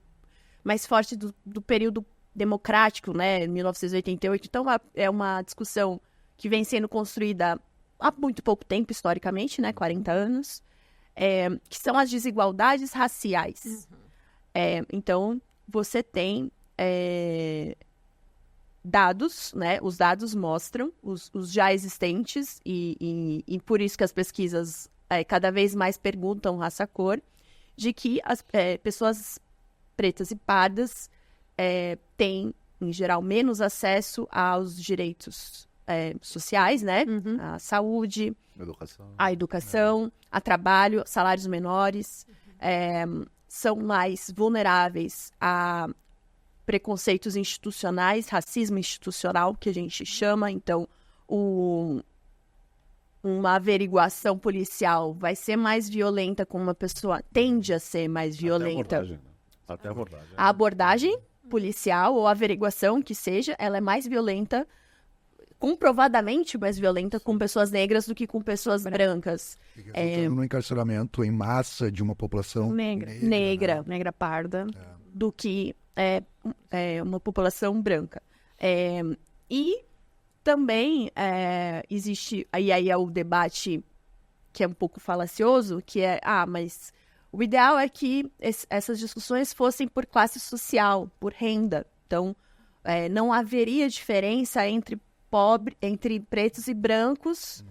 Speaker 4: mais forte do período democrático, né, 1988. Então, é uma discussão que vem sendo construída há muito pouco tempo, historicamente, né, 40 anos, que são as desigualdades raciais. Então, você tem dados, né? Os dados mostram os já existentes e por isso que as pesquisas cada vez mais perguntam raça-cor, de que as pessoas pretas e pardas têm, em geral, menos acesso aos direitos sociais, né? A saúde, a educação, a trabalho, salários menores, são mais vulneráveis a preconceitos institucionais, racismo institucional, que a gente chama. Então, uma averiguação policial vai ser mais violenta com uma pessoa, tende a ser mais violenta.
Speaker 1: Até a abordagem.
Speaker 4: A abordagem policial ou a averiguação, que seja, ela é mais violenta, comprovadamente mais violenta com pessoas negras do que com pessoas brancas.
Speaker 3: Resultando no encarceramento em massa de uma população
Speaker 2: Negra, parda.
Speaker 4: Do que uma população branca. E também existe, aí é o debate que é um pouco falacioso, que mas o ideal é que essas discussões fossem por classe social, por renda. Então, não haveria diferença entre pretos e brancos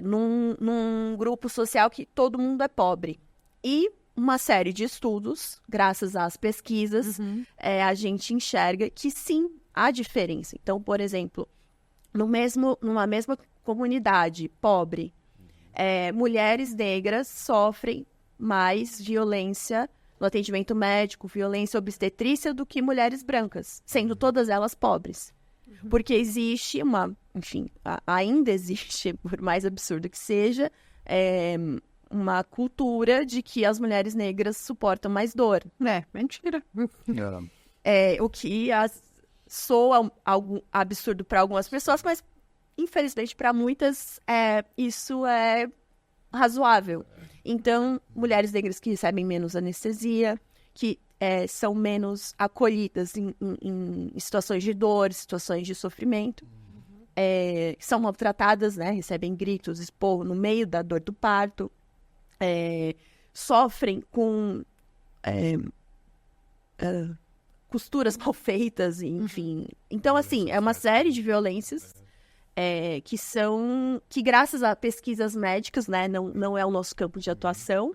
Speaker 4: num grupo social que todo mundo é pobre. E uma série de estudos, graças às pesquisas, a gente enxerga que sim, há diferença. Então, por exemplo, numa mesma comunidade pobre, mulheres negras sofrem mais violência no atendimento médico, violência obstetrícia, do que mulheres brancas, sendo todas elas pobres. Porque existe ainda existe, por mais absurdo que seja, uma cultura de que as mulheres negras suportam mais dor.
Speaker 2: Mentira.
Speaker 4: O que soa algo absurdo para algumas pessoas, mas infelizmente para muitas isso é razoável. Então, mulheres negras que recebem menos anestesia, que são menos acolhidas em situações de dor, situações de sofrimento, são maltratadas, né? Recebem gritos, esporro no meio da dor do parto, sofrem com costuras mal feitas, enfim. Então, assim, é uma série de violências que graças a pesquisas médicas, né, não é o nosso campo de atuação,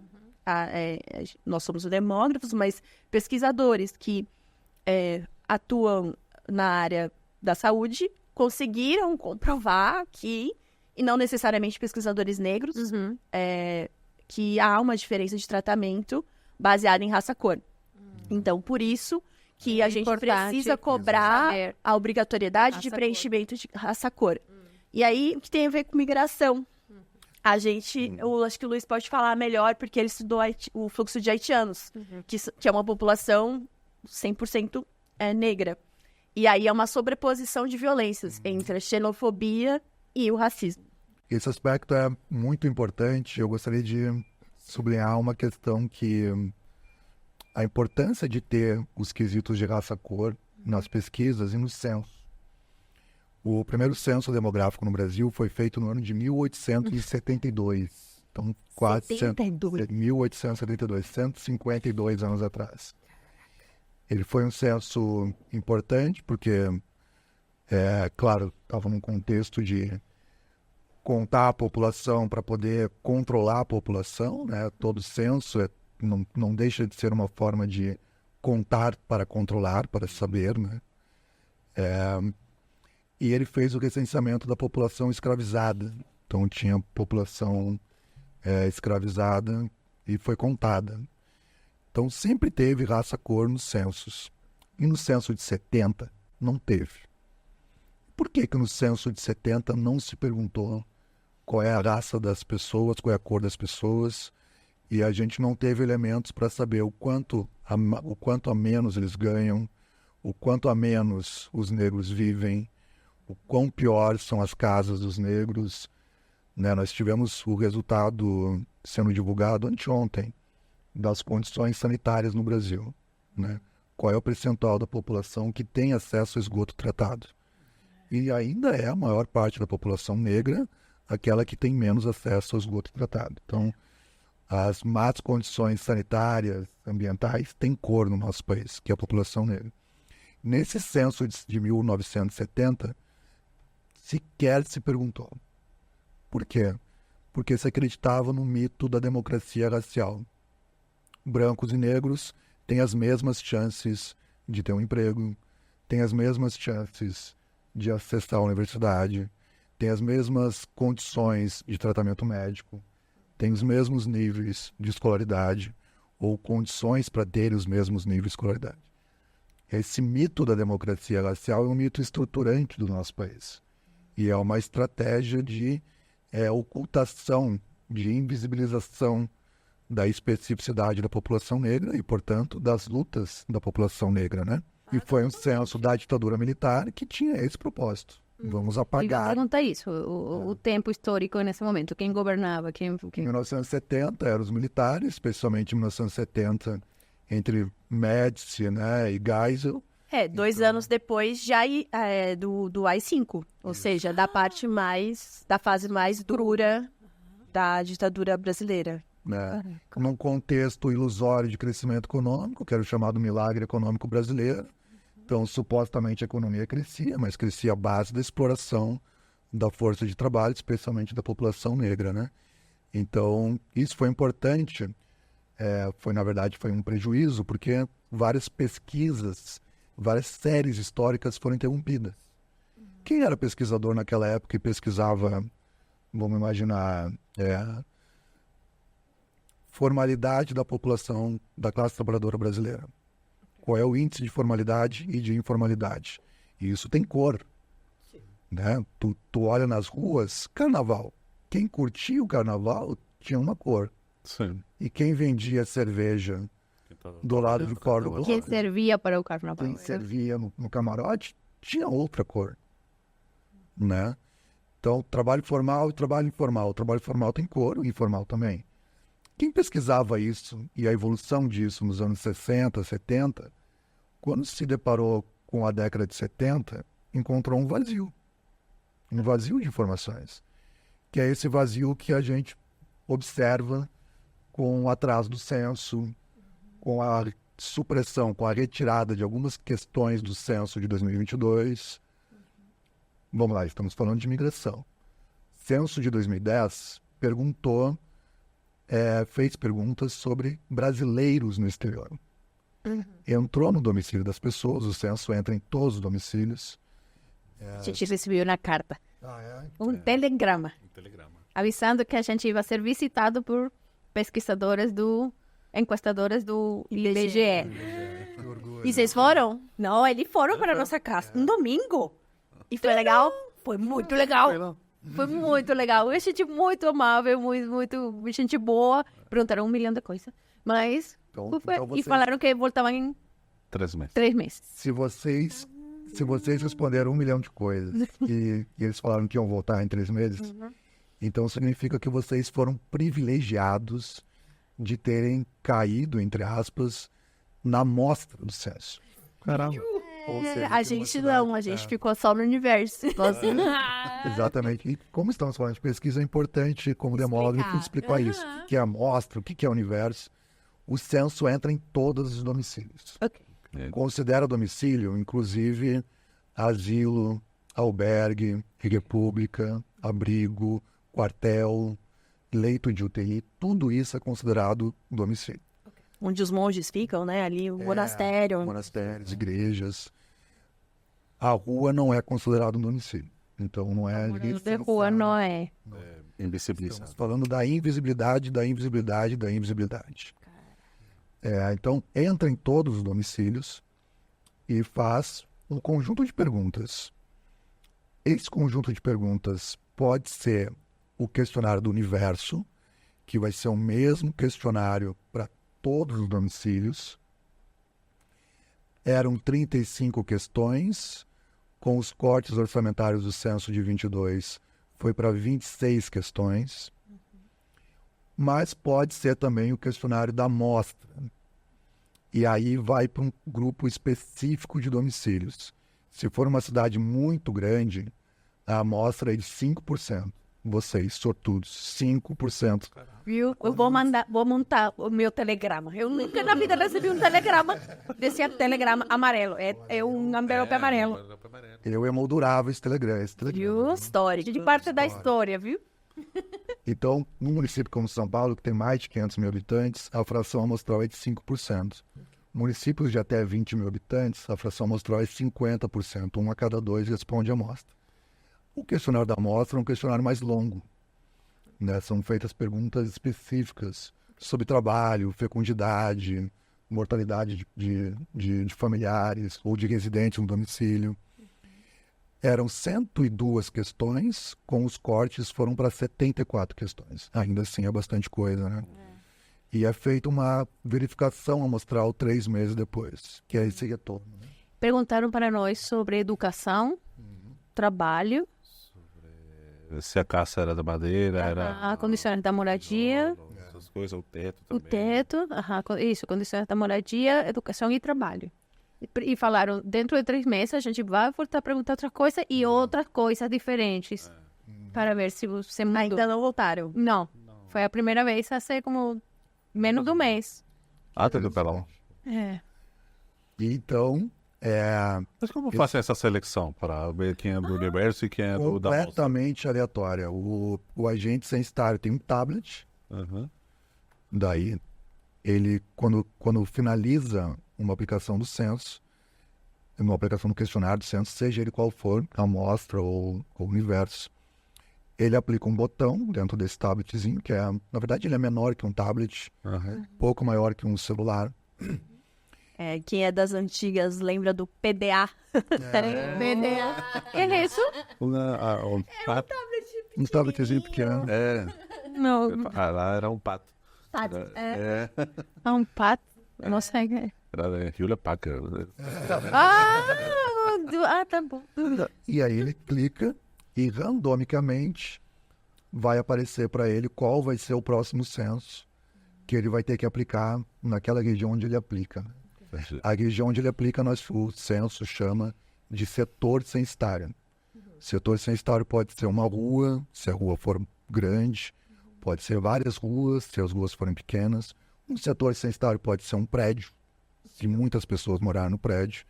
Speaker 4: nós somos demógrafos, mas pesquisadores que atuam na área da saúde conseguiram comprovar que, e não necessariamente pesquisadores negros, que há uma diferença de tratamento baseada em raça-cor. Então, por isso que a gente precisa cobrar a obrigatoriedade de preenchimento de raça-cor. E aí, o que tem a ver com migração? A gente, acho que o Luiz pode falar melhor, porque ele estudou o fluxo de haitianos, que é uma população 100% negra. E aí é uma sobreposição de violências entre a xenofobia e o racismo.
Speaker 3: Esse aspecto é muito importante. Eu gostaria de sublinhar uma questão que a importância de ter os quesitos de raça-cor nas pesquisas e no censo. O primeiro censo demográfico no Brasil foi feito no ano de 1872. Então, quase 1872, 152 anos atrás. Ele foi um censo importante porque, claro, estava num contexto de contar a população para poder controlar a população, né? Todo censo não deixa de ser uma forma de contar para controlar, para saber, né? E ele fez o recenseamento da população escravizada. Então tinha população escravizada e foi contada. Então sempre teve raça-cor nos censos. E no censo de 70 não teve. Por que no censo de 70 não se perguntou qual é a raça das pessoas, qual é a cor das pessoas? E a gente não teve elementos para saber o quanto a menos eles ganham, o quanto a menos os negros vivem, o quão piores são as casas dos negros, né? Nós tivemos o resultado sendo divulgado anteontem das condições sanitárias no Brasil, né? Qual é o percentual da população que tem acesso a esgoto tratado? E ainda é a maior parte da população negra aquela que tem menos acesso ao esgoto tratado. Então, as más condições sanitárias, ambientais, têm cor no nosso país, que é a população negra. Nesse censo de 1970, sequer se perguntou. Por quê? Porque se acreditava no mito da democracia racial. Brancos e negros têm as mesmas chances de ter um emprego, têm as mesmas chances de acessar a universidade, têm as mesmas condições de tratamento médico, têm os mesmos níveis de escolaridade ou condições para ter os mesmos níveis de escolaridade. Esse mito da democracia racial é um mito estruturante do nosso país. E é uma estratégia de ocultação, de invisibilização da especificidade da população negra e, portanto, das lutas da população negra, né? E foi um censo da ditadura militar que tinha esse propósito. Vamos apagar.
Speaker 2: Pergunta isso, o tempo histórico nesse momento, quem governava, quem...
Speaker 3: Em 1970 eram os militares, especialmente em 1970, entre Médici, né, e Geisel.
Speaker 4: 2 anos depois já do AI-5, ou seja, da fase mais dura da ditadura brasileira.
Speaker 3: Né? Num contexto ilusório de crescimento econômico, que era o chamado milagre econômico brasileiro. Então, supostamente a economia crescia, mas crescia à base da exploração da força de trabalho, especialmente da população negra, né? Então, isso foi importante. Na verdade, foi um prejuízo, porque várias pesquisas, várias séries históricas foram interrompidas. Quem era pesquisador naquela época e pesquisava, vamos imaginar, formalidade da população da classe trabalhadora brasileira? Qual é o índice de formalidade e de informalidade? E isso tem cor. Né? Tu olha nas ruas, carnaval. Quem curtia o carnaval tinha uma cor.
Speaker 1: Sim.
Speaker 3: E quem vendia cerveja do lado de fora do
Speaker 2: Que
Speaker 3: bloco,
Speaker 2: servia para o carnaval.
Speaker 3: quem servia no camarote, tinha outra cor, né? Então, trabalho formal e trabalho informal. O trabalho formal tem cor, o informal também. Quem pesquisava isso e a evolução disso nos anos 60, 70, quando se deparou com a década de 70, encontrou um vazio de informações, que é esse vazio que a gente observa com o atraso do censo, com a supressão, com a retirada de algumas questões do censo de 2022. Vamos lá, estamos falando de imigração. Censo de 2010 fez perguntas sobre brasileiros no exterior. Entrou no domicílio das pessoas, o censo entra em todos os domicílios.
Speaker 2: A gente recebeu na carta um telegrama
Speaker 1: Telegrama.
Speaker 2: avisando que a gente ia ser visitado por enquestadoras do IBGE.
Speaker 4: E vocês foram?
Speaker 2: Não, eles foram para a nossa casa um domingo.
Speaker 4: E foi legal?
Speaker 2: Foi muito legal. Foi muito legal. Eu gente muito amável, muito gente boa. Perguntaram 1 milhão de coisas. Mas, e falaram que voltavam em
Speaker 1: 3 meses.
Speaker 2: 3 meses.
Speaker 3: Se vocês responderam 1 milhão de coisas e eles falaram que iam voltar em 3 meses, então significa que vocês foram privilegiados de terem caído, entre aspas, na amostra do censo.
Speaker 1: Caramba.
Speaker 3: Ou seja,
Speaker 4: A gente não, a gente ficou só no universo.
Speaker 3: Exatamente. E como estamos falando de pesquisa, é importante, como demógrafo, explicar isso. O que é amostra, o que é universo. O censo entra em todos os domicílios. Considera domicílio, inclusive, asilo, albergue, república, abrigo, quartel, leito de UTI. Tudo isso é considerado domicílio.
Speaker 4: Onde os monges ficam, né? Ali, o monastério.
Speaker 3: Monastérios, igrejas. A rua não é considerado um domicílio. Então, não é...
Speaker 2: De rua não é.
Speaker 1: Invisibilizado.
Speaker 3: Estamos falando da invisibilidade, da invisibilidade, da invisibilidade. Então, entra em todos os domicílios e faz um conjunto de perguntas. Esse conjunto de perguntas pode ser o questionário do universo, que vai ser o mesmo questionário para todos os domicílios. Eram 35 questões, com os cortes orçamentários do censo de 22, foi para 26 questões. Mas pode ser também o questionário da amostra. E aí vai para um grupo específico de domicílios. Se for uma cidade muito grande, a amostra é de 5%. Vocês, sortudos, 5%.
Speaker 2: Viu? Eu vou montar o meu telegrama. Eu nunca na vida recebi um telegrama. Desse telegrama amarelo. É um envelope amarelo.
Speaker 3: Eu emoldurava esse telegrama.
Speaker 2: Viu?
Speaker 4: Histórico.
Speaker 2: De parte da história, viu?
Speaker 3: Então, num município como São Paulo, que tem mais de 500 mil habitantes, a fração amostral é de 5%. Municípios de até 20 mil habitantes, a fração amostral é 50%. 1 a cada 2 responde a amostra. O questionário da amostra é um questionário mais longo, né? São feitas perguntas específicas sobre trabalho, fecundidade, mortalidade de familiares ou de residentes no domicílio. Eram 102 questões, com os cortes foram para 74 questões. Ainda assim é bastante coisa, né? E é feita uma verificação amostral 3 meses depois, que é esse retorno. Né?
Speaker 2: Perguntaram para nós sobre educação, trabalho,
Speaker 1: Se a casa era de madeira, era...
Speaker 2: condições da moradia,
Speaker 1: essas coisas, o teto
Speaker 2: o
Speaker 1: também.
Speaker 2: teto, isso, condições da moradia, educação e trabalho. E falaram, dentro de 3 meses a gente vai voltar a perguntar outra coisa e outras coisas diferentes. Para ver se você mudou.
Speaker 4: Ainda não voltaram.
Speaker 2: Não, foi a primeira vez há como menos de um mês.
Speaker 1: Tudo pela mão.
Speaker 3: Então,
Speaker 1: Mas como fazem essa seleção para ver quem é do universo e quem é do da amostra?
Speaker 3: completamente aleatória. O agente censitário tem um tablet, daí ele, quando finaliza uma aplicação do censo, uma aplicação do questionário do censo, seja ele qual for, amostra ou universo, ele aplica um botão dentro desse tabletzinho, que na verdade ele é menor que um tablet, pouco maior que um celular.
Speaker 4: Quem é das antigas lembra do PDA.
Speaker 2: PDA. É isso?
Speaker 3: Um tabletzinho pequeno.
Speaker 2: Não.
Speaker 1: Lá era um pato.
Speaker 2: Pat.
Speaker 1: É,
Speaker 2: Pat. Não sei.
Speaker 1: era de Hewlett Packard.
Speaker 2: Tá bom.
Speaker 3: E aí ele clica e randomicamente vai aparecer para ele qual vai ser o próximo censo que ele vai ter que aplicar naquela região onde ele aplica. A região onde ele aplica, o censo chama de setor censitário. Setor censitário pode ser uma rua, se a rua for grande, pode ser várias ruas, se as ruas forem pequenas. Um setor censitário pode ser um prédio, se muitas pessoas morarem no prédio.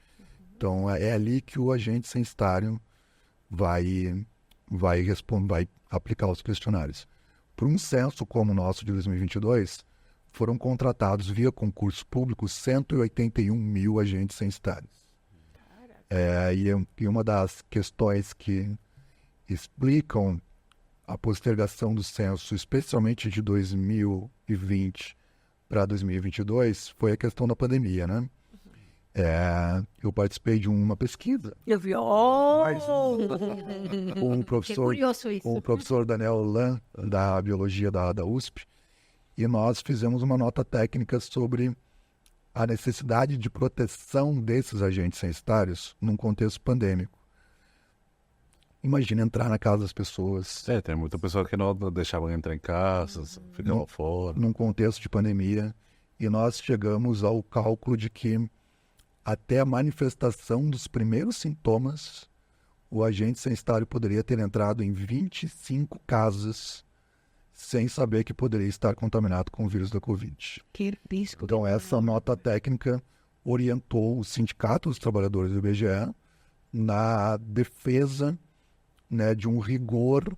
Speaker 3: Então, é ali que o agente censitário vai aplicar os questionários. Para um censo como o nosso de 2022, foram contratados via concurso público 181 mil agentes censitários. E uma das questões que explicam a postergação do censo, especialmente de 2020 para 2022, foi a questão da pandemia, né? Eu participei de uma pesquisa.
Speaker 4: Eu vi,
Speaker 3: com o
Speaker 2: Que curioso isso.
Speaker 3: o professor Daniel Lan, da Biologia da USP, e nós fizemos uma nota técnica sobre a necessidade de proteção desses agentes censitários num contexto pandêmico. Imagina entrar na casa das pessoas
Speaker 1: Tem muita pessoa que não deixavam entrar em casas, ficavam fora.
Speaker 3: num contexto de pandemia, e nós chegamos ao cálculo de que até a manifestação dos primeiros sintomas, o agente censitário poderia ter entrado em 25 casas sem saber que poderia estar contaminado com o vírus da Covid.
Speaker 4: Que risco.
Speaker 3: Então, essa nota técnica orientou o Sindicato dos Trabalhadores do IBGE na defesa, né, de um rigor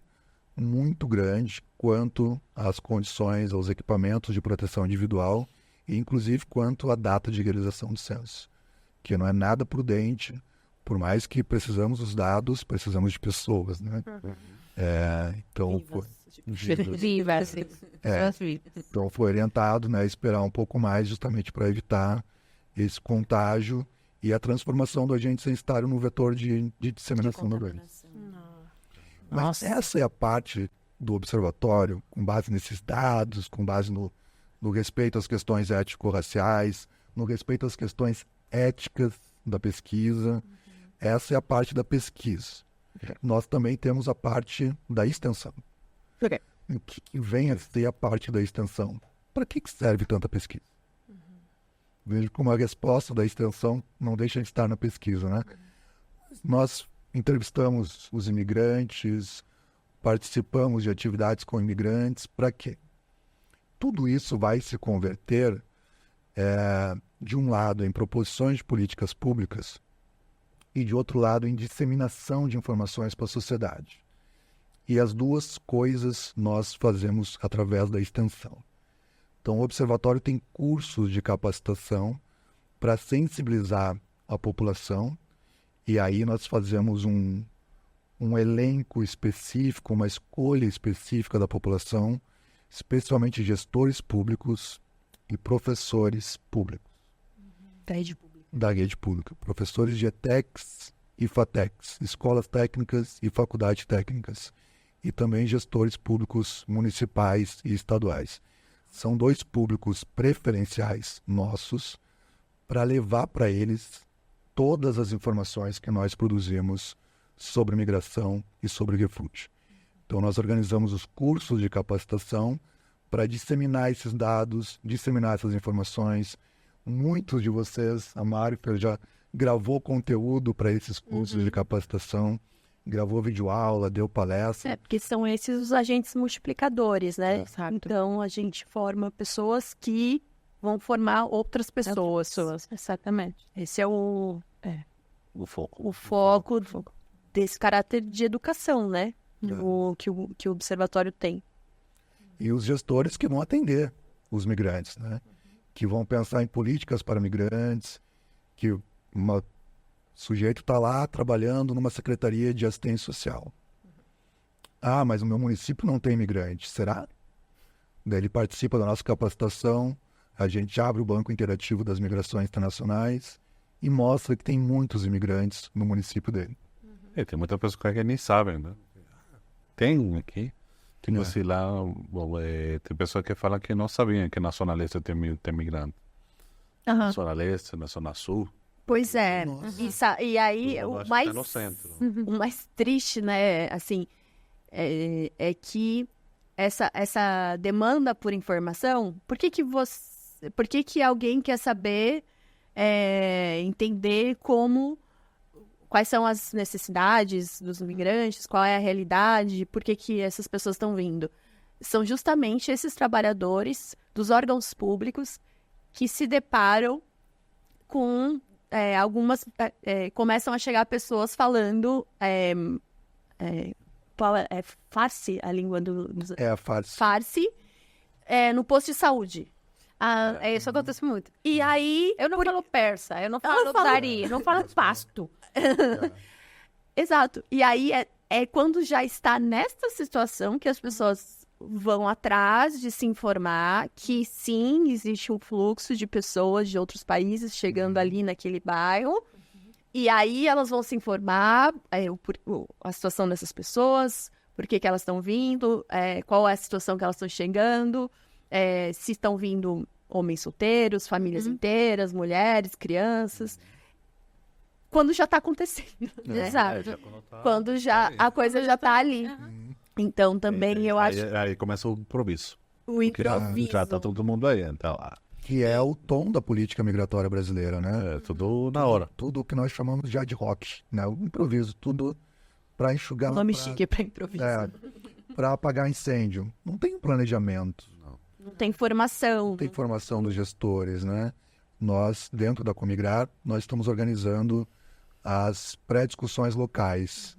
Speaker 3: muito grande quanto às condições, aos equipamentos de proteção individual e, inclusive, quanto à data de realização do censo, que não é nada prudente, por mais que precisamos dos dados, precisamos de pessoas, né? Então,
Speaker 2: Vivas.
Speaker 3: então foi orientado, né, a esperar um pouco mais justamente para evitar esse contágio e a transformação do agente censitário no vetor de disseminação da doença. Mas essa é a parte do observatório, com base nesses dados, com base no respeito às questões ético-raciais, no respeito às questões éticas da pesquisa. Essa é a parte da pesquisa. Nós também temos a parte da extensão.
Speaker 4: Ok.
Speaker 3: O que vem a ser a parte da extensão? Para que serve tanta pesquisa? Vejo como a resposta da extensão não deixa de estar na pesquisa, né? Nós entrevistamos os imigrantes, participamos de atividades com imigrantes, para quê? Tudo isso vai se converter, de um lado, em proposições de políticas públicas e, de outro lado, em disseminação de informações para a sociedade. E as duas coisas nós fazemos através da extensão. Então, o Observatório tem cursos de capacitação para sensibilizar a população, e aí nós fazemos um elenco específico, uma escolha específica da população, especialmente gestores públicos e professores públicos. Da rede pública. Professores de ETECs e FATECs, escolas técnicas e faculdades técnicas. E também gestores públicos municipais e estaduais. São dois públicos preferenciais nossos para levar para eles todas as informações que nós produzimos sobre migração e sobre refúgio. Então, nós organizamos os cursos de capacitação para disseminar esses dados, disseminar essas informações. Muitos de vocês, a Marifer já gravou conteúdo para esses cursos de capacitação, gravou videoaula, deu palestra.
Speaker 4: Porque são esses os agentes multiplicadores, né?
Speaker 2: Exato.
Speaker 4: Então, a gente forma pessoas que vão formar outras pessoas.
Speaker 2: Exatamente.
Speaker 4: Esse é o
Speaker 1: O foco.
Speaker 4: foco desse caráter de educação, né? Que o observatório tem.
Speaker 3: E os gestores que vão atender os migrantes, né? Que vão pensar em políticas para migrantes, que o sujeito está lá trabalhando numa secretaria de assistência social. Ah, mas o meu município não tem imigrante, será? Daí ele participa da nossa capacitação, a gente abre o banco interativo das migrações internacionais e mostra que tem muitos imigrantes no município dele.
Speaker 1: Tem muita pessoa que nem sabem, né? Tem um aqui. Tipo
Speaker 3: É.
Speaker 1: assim, lá, tem pessoas que falam que não sabiam que na Zona Leste tem migrante. Na Zona Leste, na Zona Sul.
Speaker 4: Pois é.
Speaker 3: Nossa.
Speaker 4: E aí,
Speaker 1: Eu
Speaker 4: o
Speaker 1: acho que
Speaker 4: mais,
Speaker 1: tá no centro.
Speaker 4: o mais triste, né, assim, é que essa demanda por informação, por que que alguém quer saber, entender quais são as necessidades dos imigrantes, qual é a realidade, por que que essas pessoas estão vindo? São justamente esses trabalhadores dos órgãos públicos que se deparam com começam a chegar pessoas falando farsi, a língua dos
Speaker 3: É a farsa.
Speaker 4: farsi, no posto de saúde.
Speaker 2: Isso acontece muito.
Speaker 4: E aí,
Speaker 2: Eu não falo persa, eu não
Speaker 4: Ela
Speaker 2: falo
Speaker 4: fala-
Speaker 2: dari, eu não falo pasto.
Speaker 4: exato. E aí é quando já está nesta situação que as pessoas vão atrás de se informar que sim, existe um fluxo de pessoas de outros países chegando ali naquele bairro. E aí elas vão se informar a situação dessas pessoas, por que que elas estão vindo, qual é a situação que elas estão chegando, se estão vindo homens solteiros, famílias inteiras, mulheres, crianças. Quando já está acontecendo.
Speaker 2: Exato.
Speaker 4: Quando já a coisa já está ali. Então também eu acho
Speaker 1: Aí começa o improviso.
Speaker 4: o
Speaker 1: Que já
Speaker 4: improviso.
Speaker 1: tá todo mundo aí. Então,
Speaker 3: Que é o tom da política migratória brasileira, né?
Speaker 1: é tudo na hora.
Speaker 3: Tudo o que nós chamamos de ad hoc, né? O improviso, tudo para enxugar...
Speaker 4: Nome
Speaker 3: pra-
Speaker 4: chique para improviso.
Speaker 3: para apagar incêndio. Não tem planejamento,
Speaker 4: Não tem formação.
Speaker 3: não tem formação dos gestores, né? Nós, dentro da Comigrar, nós estamos organizando as pré-discussões locais.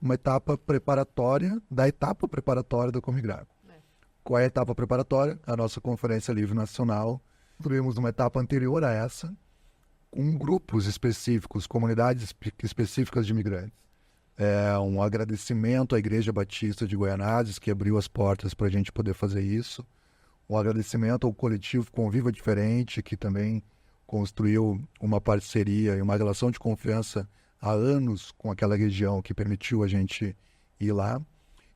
Speaker 3: Uma etapa preparatória da etapa preparatória da Comigrar. Qual é a etapa preparatória? A nossa Conferência Livre Nacional. Construímos uma etapa anterior a essa, com grupos específicos, comunidades específicas de imigrantes. Um agradecimento à Igreja Batista de Guaianazes, que abriu as portas para a gente poder fazer isso. Um agradecimento ao coletivo Conviva Diferente, que também construiu uma parceria e uma relação de confiança há anos com aquela região, que permitiu a gente ir lá.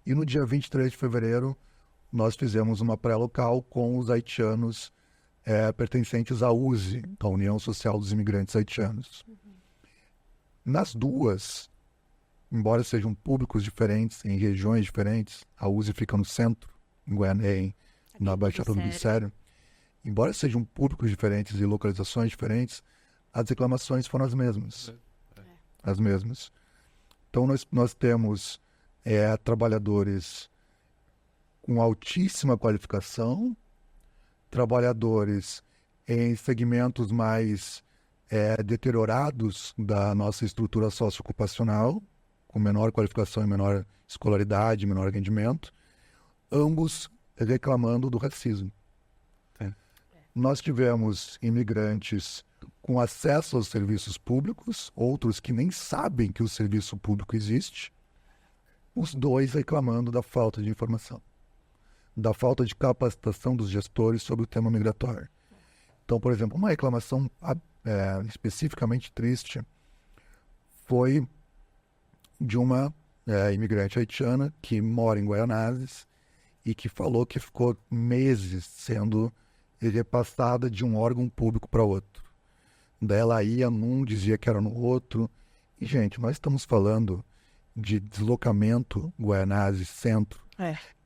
Speaker 3: E no dia 23 de fevereiro, nós fizemos uma pré-local com os haitianos pertencentes à USE, a União Social dos Imigrantes Haitianos. Nas duas, embora sejam públicos diferentes, em regiões diferentes, a USE fica no centro, em Goiânia, na Baixada do Glicério. Embora sejam públicos diferentes e localizações diferentes, as reclamações foram as mesmas. As mesmas. Então, nós temos trabalhadores com altíssima qualificação, trabalhadores em segmentos mais deteriorados da nossa estrutura socioocupacional, com menor qualificação e menor escolaridade, menor rendimento, ambos reclamando do racismo. Nós tivemos imigrantes com acesso aos serviços públicos, outros que nem sabem que o serviço público existe, os dois reclamando da falta de informação, da falta de capacitação dos gestores sobre o tema migratório. Então, por exemplo, uma reclamação especificamente triste foi de uma imigrante haitiana que mora em Guaianazes e que falou que ficou meses sendo repassada de um órgão público para outro. Daí ela ia num, dizia que era no outro. E, gente, nós estamos falando de deslocamento Guaianazes centro,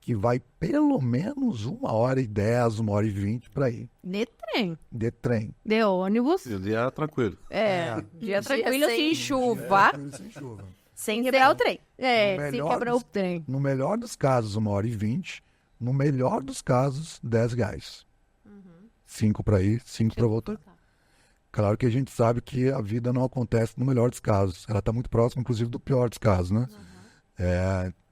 Speaker 3: que vai pelo menos 1h10, 1h20 para ir.
Speaker 2: De trem,
Speaker 3: De trem.
Speaker 2: de ônibus.
Speaker 1: E o dia era tranquilo.
Speaker 2: Dia tranquilo,
Speaker 4: sem
Speaker 2: sem chuva.
Speaker 3: Sem chuva.
Speaker 4: Sem quebrar o trem.
Speaker 2: Se
Speaker 3: melhor
Speaker 2: quebrar o
Speaker 3: dos-
Speaker 2: trem.
Speaker 3: No melhor dos casos, 1h20. No melhor dos casos, R$10. 5 para ir, 5 para voltar. Claro que a gente sabe que a vida não acontece no melhor dos casos. Ela está muito próxima, inclusive, do pior dos casos, né?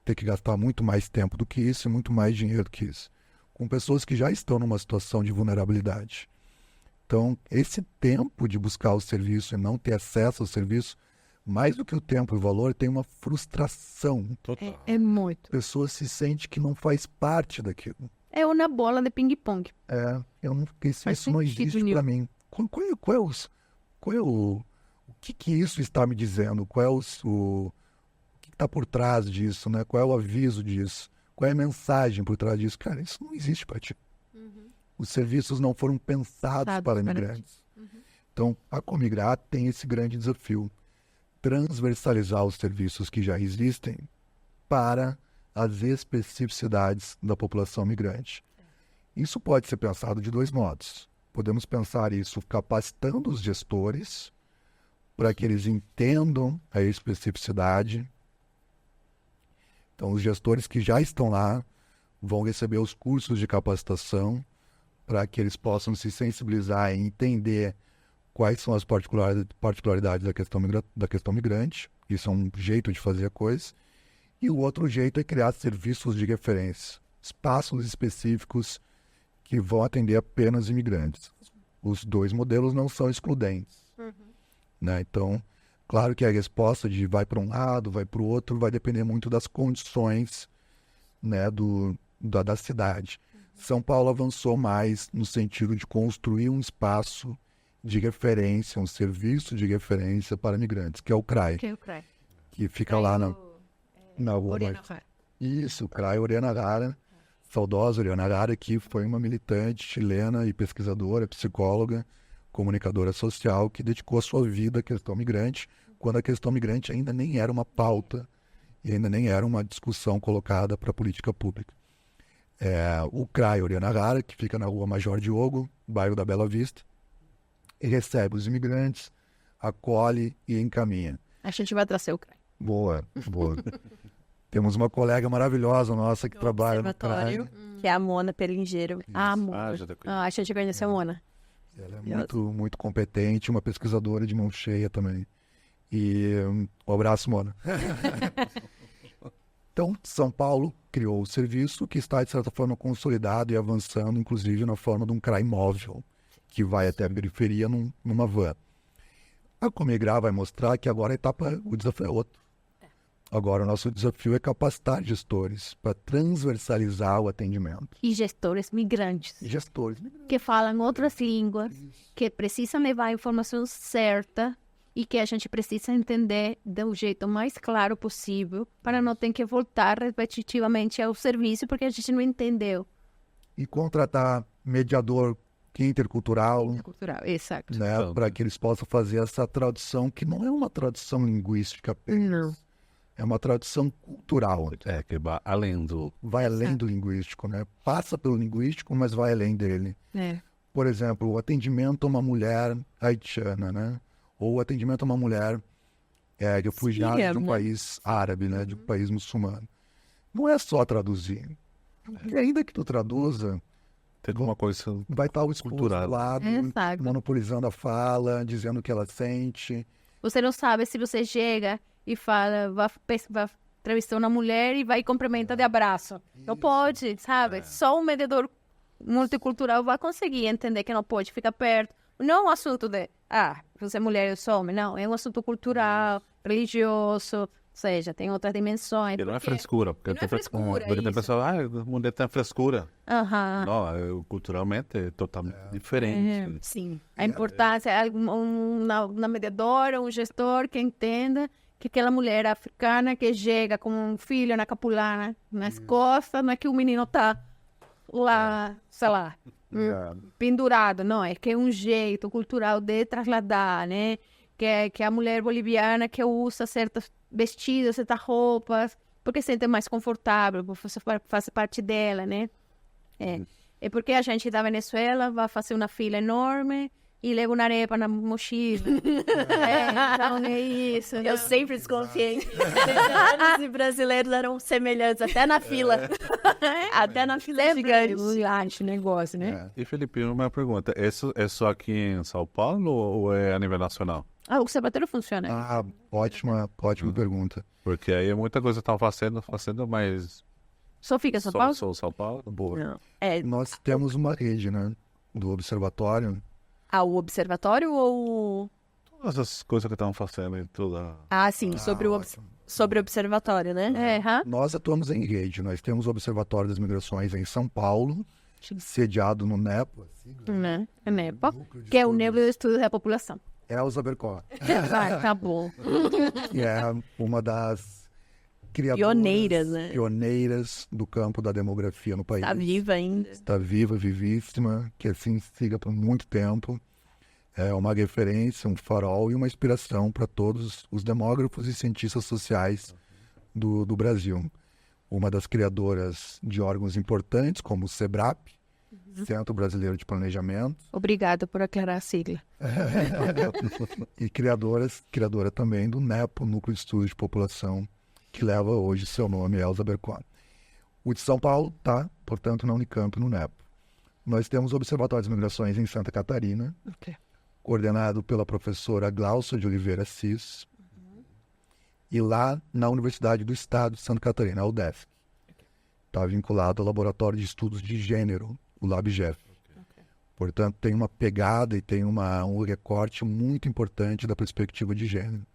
Speaker 3: Ter que gastar muito mais tempo do que isso e muito mais dinheiro do que isso. Com pessoas que já estão numa situação de vulnerabilidade. Então, esse tempo de buscar o serviço e não ter acesso ao serviço, mais do que o tempo e o valor, tem uma frustração.
Speaker 1: Total.
Speaker 2: É muito.
Speaker 3: A pessoa se sente que não faz parte daquilo.
Speaker 2: É uma bola de ping-pong.
Speaker 3: Isso
Speaker 2: Faz
Speaker 3: não
Speaker 2: sentido
Speaker 3: existe
Speaker 2: nenhum.
Speaker 3: para mim. O que isso está me dizendo? O que está por trás disso, né? Qual é o aviso disso? Qual é a mensagem por trás disso? Cara, isso não existe para ti. Os serviços não foram pensados para imigrantes. Então, a Comigrar tem esse grande desafio, transversalizar os serviços que já existem para as especificidades da população migrante. Isso pode ser pensado de dois modos. Podemos pensar isso capacitando os gestores para que eles entendam a especificidade. Então, os gestores que já estão lá vão receber os cursos de capacitação para que eles possam se sensibilizar e entender quais são as particularidades da questão migrante. Isso é um jeito de fazer a coisa. E o outro jeito é criar serviços de referência, espaços específicos que vão atender apenas imigrantes. Os dois modelos não são excludentes. Né? Então, claro que a resposta de vai para um lado, vai para o outro, vai depender muito das condições, né, da cidade. São Paulo avançou mais no sentido de construir um espaço de referência, um serviço de referência para migrantes, que é o CRAI. Que fica lá na rua. Isso, o CRAI Oriana Rara, saudosa Oriana Rara, que foi uma militante chilena e pesquisadora, psicóloga, comunicadora social, que dedicou a sua vida à questão migrante, quando a questão migrante ainda nem era uma pauta e ainda nem era uma discussão colocada para a política pública. O CRAI Oriana Rara, que fica na rua Major Diogo, bairro da Bela Vista, e recebe os imigrantes, acolhe e encaminha.
Speaker 4: A gente vai trazer o CRAI.
Speaker 3: Boa. Temos uma colega maravilhosa nossa que trabalha no CRAI.
Speaker 4: Que é a Mona Pelingeiro.
Speaker 2: Ah,
Speaker 1: já tá
Speaker 2: a gente conhece a Mona.
Speaker 3: Ela é muito competente, uma pesquisadora de mão cheia também. E um abraço, Mona. Então, São Paulo criou o serviço que está, de certa forma, consolidado e avançando, inclusive na forma de um CRAI móvel, que vai até a periferia numa van. A Comigrar vai mostrar que agora o desafio é outro. Agora, o nosso desafio é capacitar gestores para transversalizar o atendimento.
Speaker 2: E gestores migrantes, que falam outras línguas, que precisam levar a informação certa e que a gente precisa entender do jeito mais claro possível para não ter que voltar repetitivamente ao serviço porque a gente não entendeu.
Speaker 3: E contratar mediador intercultural,
Speaker 2: Exato.
Speaker 3: né, para que eles possam fazer essa tradução, que não é uma tradução linguística apenas.
Speaker 2: Não.
Speaker 3: É uma tradução cultural.
Speaker 1: Que vai além do...
Speaker 3: Vai além do linguístico, né? Passa pelo linguístico, mas vai além dele. Por exemplo, o atendimento a uma mulher haitiana, né? Ou o atendimento a uma mulher refugiada de um país árabe, né? De um país muçulmano. Não é só traduzir. E ainda que tu traduza,
Speaker 1: Tem alguma coisa
Speaker 3: vai estar o exposto
Speaker 1: cultural.
Speaker 3: do lado,
Speaker 2: Exato.
Speaker 3: monopolizando a fala, dizendo o que ela sente.
Speaker 2: Você não sabe se você chega e fala, vai entrevistar uma mulher e vai cumprimentar de abraço. Não pode, sabe? Só um mediador multicultural vai conseguir entender que não pode ficar perto. Não é um assunto de, você é mulher, eu sou homem. Não, é um assunto cultural, religioso, ou seja, tem outras dimensões.
Speaker 1: Que não é frescura. Porque
Speaker 2: não é frescura,
Speaker 1: Porque tem
Speaker 2: isso.
Speaker 1: pessoa, a mulher tem frescura.
Speaker 2: Aham.
Speaker 1: Não, culturalmente é totalmente diferente.
Speaker 4: Sim.
Speaker 2: A importância é uma mediadora, um gestor que entenda que aquela mulher africana que chega com um filho na capulana, nas costas, não é que o menino tá lá, sei lá, pendurado, não, é que é um jeito cultural de trasladar, né? Que a mulher boliviana que usa certos vestidos, certas roupas, porque se sente mais confortável, porque faz parte dela, né? É porque a gente da Venezuela vai fazer uma fila enorme e leva uma arepa na mochila. Então é isso.
Speaker 4: Eu sempre desconfiei. Venezuelanos e brasileiros eram semelhantes, até na fila. Até na fila gigante.
Speaker 2: Acho negócio, né?
Speaker 1: E Felipe, uma pergunta. Isso é só aqui em São Paulo ou é a nível nacional?
Speaker 2: O observatório funciona.
Speaker 3: Ótima pergunta.
Speaker 1: Porque aí muita coisa estão fazendo, mas...
Speaker 2: Só fica em São Paulo?
Speaker 1: Só São Paulo?
Speaker 3: Boa.
Speaker 4: É,
Speaker 3: Nós temos uma rede, né, do observatório.
Speaker 4: o observatório ou...
Speaker 1: Todas as coisas que estão fazendo e tudo.
Speaker 4: sim, sobre o observatório, né?
Speaker 3: Nós atuamos em rede. Nós temos o Observatório das Migrações em São Paulo, sediado no NEPO,
Speaker 2: Né? É NEPA, que é o Núcleo de Estudos da População.
Speaker 3: Elza Bercó,
Speaker 2: Tá bom.
Speaker 3: que é uma das criadoras,
Speaker 4: Pioneiras, né?
Speaker 3: pioneiras do campo da demografia no país.
Speaker 4: Tá viva ainda.
Speaker 3: Está viva, vivíssima, que assim siga por muito tempo. É uma referência, um farol e uma inspiração para todos os demógrafos e cientistas sociais do Brasil. Uma das criadoras de órgãos importantes, como o SEBRAP, Centro Brasileiro de Planejamento,
Speaker 2: Obrigada por aclarar a sigla.
Speaker 3: e criadora também do NEPO, Núcleo de Estudos de População, que leva hoje seu nome, Elza Bercon. O de São Paulo está, portanto, na Unicamp, no NEPO. Nós temos o Observatório de Migrações em Santa Catarina, coordenado pela professora Glaucia de Oliveira Cis, e lá na Universidade do Estado de Santa Catarina, a UDESC. Está vinculado ao Laboratório de Estudos de Gênero, o LabGEF. Portanto, tem uma pegada e tem um recorte muito importante da perspectiva de gênero.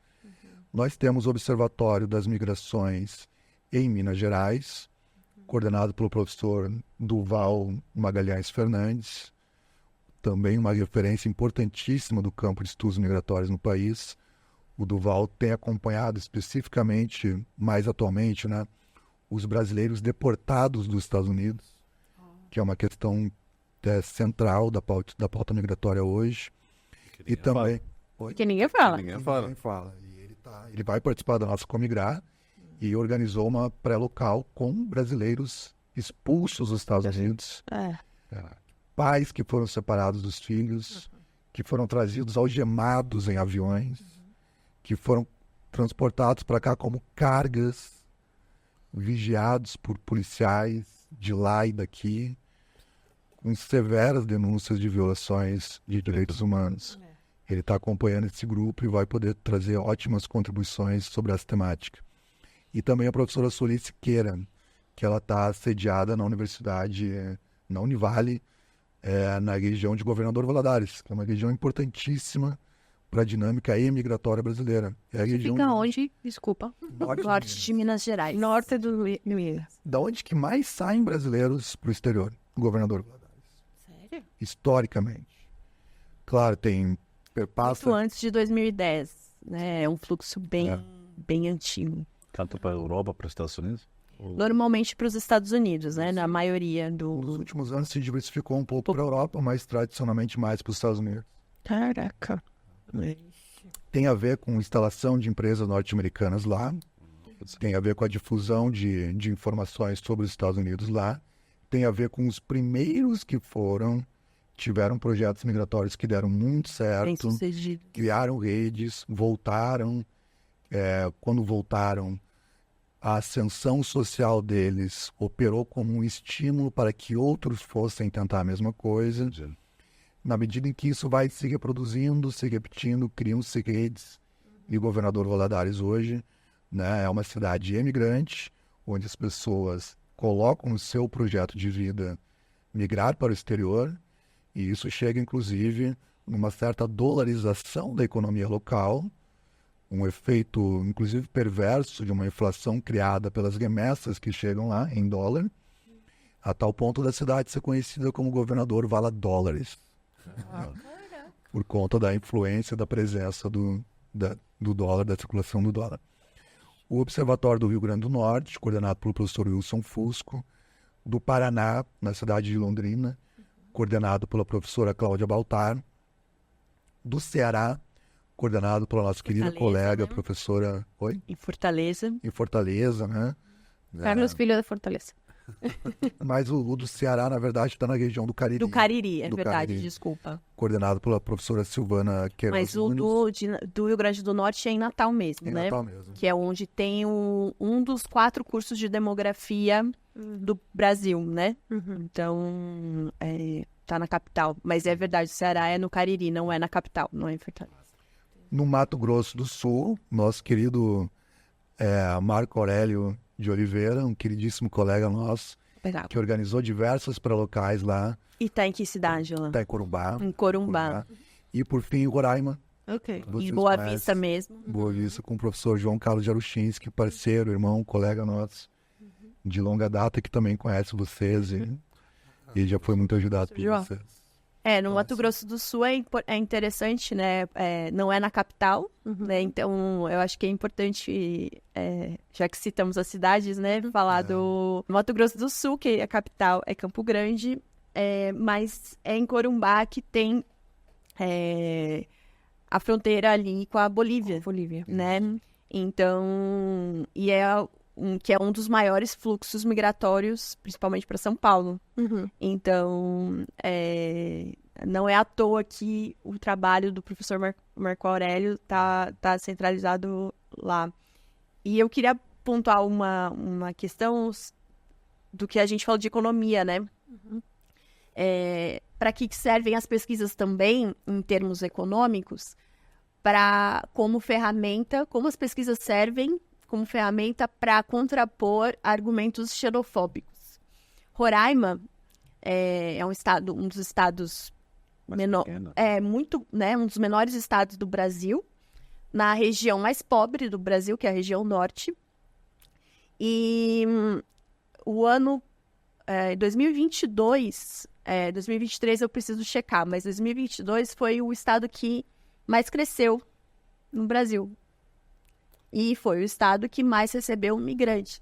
Speaker 3: Nós temos o Observatório das Migrações em Minas Gerais, coordenado pelo professor Duval Magalhães Fernandes, também uma referência importantíssima do campo de estudos migratórios no país. O Duval tem acompanhado especificamente, mais atualmente, né, os brasileiros deportados dos Estados Unidos, que é uma questão central da pauta migratória hoje. E também...
Speaker 2: Que ninguém fala.
Speaker 1: Ninguém fala.
Speaker 3: Ninguém fala. E ele vai participar da nossa Comigrar e organizou uma pré-local com brasileiros expulsos dos Estados Unidos. Pais que foram separados dos filhos, que foram trazidos algemados em aviões, que foram transportados para cá como cargas, vigiados por policiais de lá e daqui, com severas denúncias de violações de direitos humanos. Ele está acompanhando esse grupo e vai poder trazer ótimas contribuições sobre essa temática. E também a professora Sueli Siqueira, que ela está sediada na universidade, na Univale, na região de Governador Valadares, que é uma região importantíssima para a dinâmica emigratória brasileira. É a região
Speaker 2: Fica onde? Desculpa.
Speaker 4: Norte de Minas Gerais.
Speaker 2: Norte do Minas.
Speaker 3: da onde que mais saem brasileiros para o exterior, Governador Valadares.
Speaker 4: Sério?
Speaker 3: Historicamente. Claro, tem perpassa...
Speaker 4: Muito antes de 2010, né? É um fluxo bem antigo.
Speaker 1: Tanto para a Europa, para os Estados Unidos?
Speaker 4: Normalmente para os Estados Unidos, né? Na maioria
Speaker 3: Nos últimos anos se diversificou um pouco para a Europa, mas tradicionalmente mais para os Estados Unidos.
Speaker 4: Caraca.
Speaker 3: Tem a ver com instalação de empresas norte-americanas lá, tem a ver com a difusão de informações sobre os Estados Unidos lá, tem a ver com os primeiros que tiveram projetos migratórios que deram muito certo,
Speaker 4: Bem sucedido.
Speaker 3: criaram redes, voltaram, quando voltaram, a ascensão social deles operou como um estímulo para que outros fossem tentar a mesma coisa. Na medida em que isso vai se reproduzindo, se repetindo, criam-se redes. E Governador Valadares hoje, né, é uma cidade imigrante, onde as pessoas colocam no seu projeto de vida migrar para o exterior, e isso chega, inclusive, numa certa dolarização da economia local, um efeito, inclusive, perverso de uma inflação criada pelas remessas que chegam lá em dólar, a tal ponto da cidade ser conhecida como Governador Valadólares. Por conta da influência da presença do dólar, da circulação do dólar. O Observatório do Rio Grande do Norte, coordenado pelo professor Wilson Fusco, do Paraná, na cidade de Londrina, coordenado pela professora Cláudia Baltar, do Ceará, coordenado pela nossa querida colega, professora... Oi?
Speaker 4: Em Fortaleza.
Speaker 3: Em Fortaleza, né?
Speaker 2: Carlos Filho da Fortaleza.
Speaker 3: Mas o do Ceará, na verdade, está na região do Cariri.
Speaker 4: Do Cariri, é
Speaker 3: Do
Speaker 4: verdade,
Speaker 3: Cariri.
Speaker 4: desculpa.
Speaker 3: Coordenado pela professora Silvana Queiroz
Speaker 4: Mas o
Speaker 3: Nunes.
Speaker 4: do Rio Grande do Norte é em Natal mesmo,
Speaker 3: Em
Speaker 4: né?
Speaker 3: Natal mesmo.
Speaker 4: Que é onde tem um dos 4 cursos de demografia do Brasil, né? Então, tá na capital. Mas é verdade, o Ceará é no Cariri, não é na capital, não é em Fortaleza.
Speaker 3: No Mato Grosso do Sul, nosso querido Marco Aurélio de Oliveira, um queridíssimo colega nosso,
Speaker 4: Legal.
Speaker 3: que organizou diversos pré-locais lá.
Speaker 4: E tá em que cidade lá?
Speaker 3: Tá em Corumbá.
Speaker 4: Em Corumbá.
Speaker 3: E, por fim, em Roraima.
Speaker 4: Ok.
Speaker 3: Vocês
Speaker 4: Em Boa
Speaker 3: conhecem.
Speaker 4: Vista mesmo.
Speaker 3: Boa Vista, com o professor João Carlos Jarushinski, parceiro, irmão, colega nosso, de longa data, que também conhece vocês e já foi muito ajudado por
Speaker 4: João.
Speaker 3: vocês.
Speaker 4: No Mato Grosso do Sul é interessante, né? Não é na capital, né? Então, eu acho que é importante, já que citamos as cidades, né? Falar do Mato Grosso do Sul, que a capital é Campo Grande, mas é em Corumbá que tem a fronteira ali com a Bolívia, né? Então, que é um dos maiores fluxos migratórios, principalmente para São Paulo. Então, não é à toa que o trabalho do professor Marco Aurélio tá centralizado lá. E eu queria pontuar uma questão do que a gente falou de economia, né? Para que servem as pesquisas também, em termos econômicos, como ferramenta, como as pesquisas servem como ferramenta para contrapor argumentos xenofóbicos. Roraima é um dos estados um dos menores estados do Brasil, na região mais pobre do Brasil, que é a região norte. E o ano 2022, 2023 eu preciso checar, mas 2022 foi o estado que mais cresceu no Brasil. E foi o estado que mais recebeu migrantes.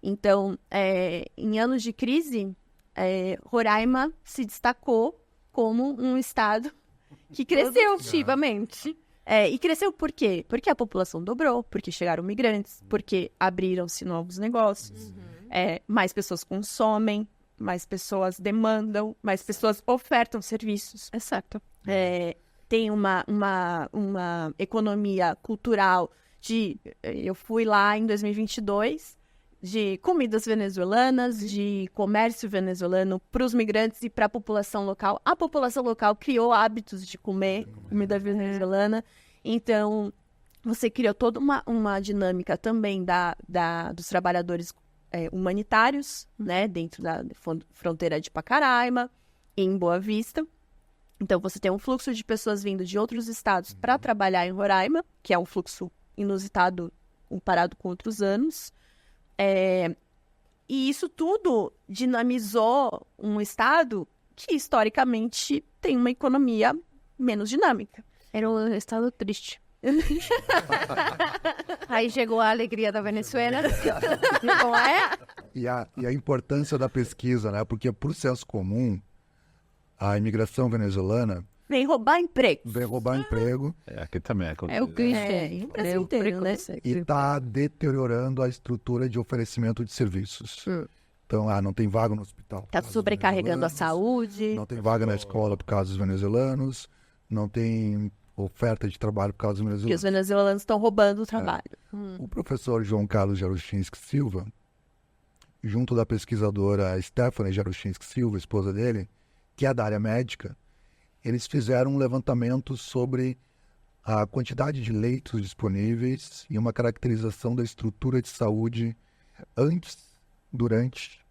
Speaker 4: Então, em anos de crise, Roraima se destacou como um estado que cresceu ativamente. E cresceu por quê? Porque a população dobrou, porque chegaram migrantes, porque abriram-se novos negócios, mais pessoas consomem, mais pessoas demandam, mais pessoas ofertam serviços.
Speaker 2: Exato.
Speaker 4: Tem uma economia cultural eu fui lá em 2022, de comidas venezuelanas, de comércio venezuelano para os migrantes e para a população local. A população local criou hábitos de comer comida venezuelana. Então, você criou toda uma dinâmica também dos trabalhadores humanitários, né, dentro da fronteira de Pacaraima, em Boa Vista. Então, você tem um fluxo de pessoas vindo de outros estados para trabalhar em Roraima, que é um fluxo inusitado comparado com outros anos. E isso tudo dinamizou um estado que, historicamente, tem uma economia menos dinâmica.
Speaker 2: Era um estado triste. Aí chegou a alegria da Venezuela. Não é?
Speaker 3: E a importância da pesquisa, né? Porque, por senso comum, a imigração venezuelana
Speaker 4: vem roubar emprego.
Speaker 1: Aqui também
Speaker 2: é o clichê.
Speaker 4: O Brasil inteiro, né?
Speaker 3: E está deteriorando a estrutura de oferecimento de serviços. Então, não tem vaga no hospital.
Speaker 4: Está sobrecarregando a saúde.
Speaker 3: Não tem vaga na escola por causa dos venezuelanos. Não tem oferta de trabalho por causa dos venezuelanos.
Speaker 4: Porque os venezuelanos estão roubando o trabalho.
Speaker 3: O professor João Carlos Jaruchinski Silva, junto da pesquisadora Stephanie Jaruchinski Silva, esposa dele, que é da área médica, eles fizeram um levantamento sobre a quantidade de leitos disponíveis e uma caracterização da estrutura de saúde antes, durante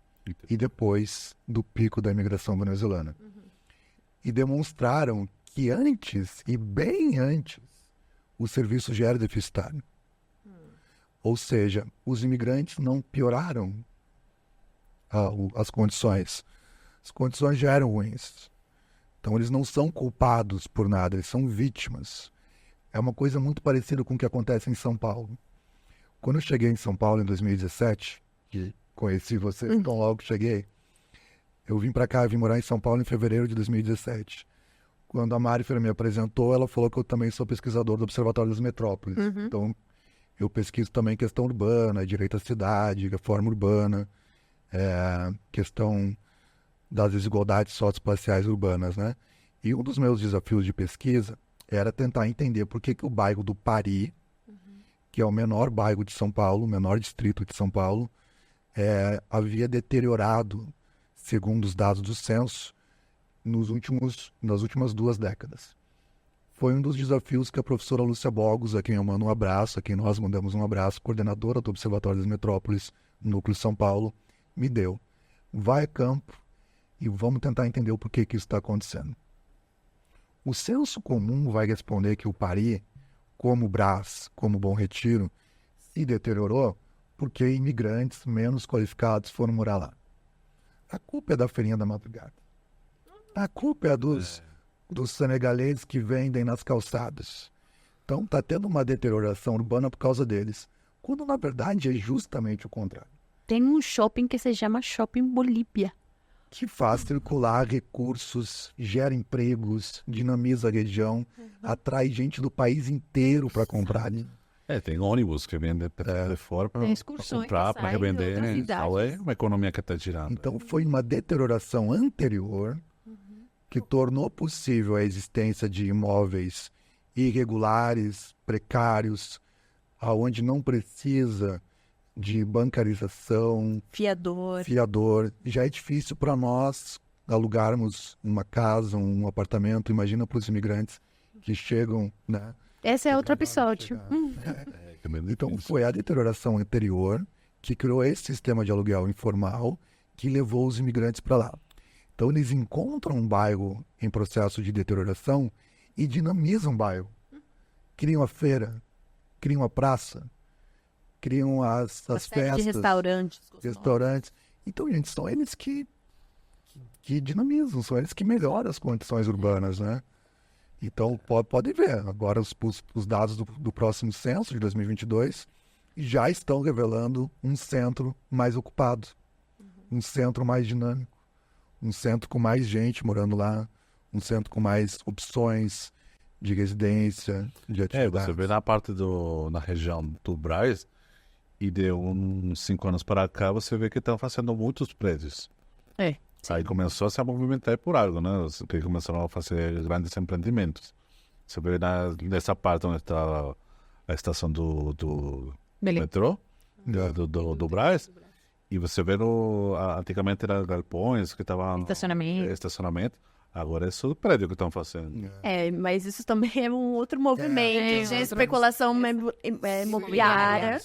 Speaker 3: e depois do pico da imigração venezuelana. E demonstraram que antes, e bem antes, o serviço já era deficitário. Ou seja, os imigrantes não pioraram as condições. As condições já eram ruins. Então, eles não são culpados por nada, eles são vítimas. É uma coisa muito parecida com o que acontece em São Paulo. Quando eu cheguei em São Paulo em 2017, que conheci vocês tão logo que cheguei, eu vim para cá, vim morar em São Paulo em fevereiro de 2017. Quando a Mari me apresentou, ela falou que eu também sou pesquisador do Observatório das Metrópoles. Então, eu pesquiso também questão urbana, direito à cidade, reforma urbana, questão das desigualdades socioespaciais urbanas, né? E um dos meus desafios de pesquisa era tentar entender por que o bairro do Pari, que é o menor bairro de São Paulo, o menor distrito de São Paulo, havia deteriorado, segundo os dados do censo, nas últimas 2 décadas. Foi um dos desafios que a professora Lúcia Bogos, a quem eu mando um abraço, a quem nós mandamos um abraço, coordenadora do Observatório das Metrópoles, Núcleo São Paulo, me deu. Vai a campo e vamos tentar entender o porquê que isso está acontecendo. O senso comum vai responder que o Pari, como Brás, como Bom Retiro, se deteriorou porque imigrantes menos qualificados foram morar lá. A culpa é da feirinha da madrugada. A culpa é dos senegaleses que vendem nas calçadas. Então está tendo uma deterioração urbana por causa deles. Quando na verdade é justamente o contrário.
Speaker 2: Tem um shopping que se chama Shopping Bolívia.
Speaker 3: Que faz circular recursos, gera empregos, dinamiza a região, atrai gente do país inteiro para comprar.
Speaker 1: Tem ônibus que vende de fora para
Speaker 2: Tem excursões
Speaker 1: comprar,
Speaker 2: que
Speaker 1: para
Speaker 2: saem de
Speaker 1: revender.
Speaker 2: outras
Speaker 1: Então é
Speaker 2: cidades.
Speaker 1: uma economia que está girando.
Speaker 3: Então foi uma deterioração anterior que tornou possível a existência de imóveis irregulares, precários, aonde não precisa de bancarização, fiador. Já é difícil para nós alugarmos uma casa, um apartamento. Imagina para os imigrantes que chegam, né?
Speaker 2: Esse é outro episódio.
Speaker 3: Então foi a deterioração anterior que criou esse sistema de aluguel informal que levou os imigrantes para lá. Então eles encontram um bairro em processo de deterioração e dinamizam o bairro. Criam a feira, criam a praça, criam as festas,
Speaker 4: de
Speaker 3: restaurantes. Então, gente, são eles que dinamizam, são eles que melhoram as condições urbanas, né? Então, podem ver, agora os dados do próximo censo, de 2022, já estão revelando um centro mais ocupado, um centro mais dinâmico, um centro com mais gente morando lá, um centro com mais opções de residência, de atividade.
Speaker 1: Você vê na região do Brás, e de uns 5 anos para cá, você vê que estão fazendo muitos prédios. Aí começou a se movimentar por algo, né? Que começaram a fazer grandes empreendimentos. Você vê nessa parte onde está a estação do metrô, do Brás, e você vê antigamente eram galpões que estavam... Estacionamento. Agora é só o prédio que estão fazendo.
Speaker 4: Mas isso também é um outro movimento de especulação imobiliária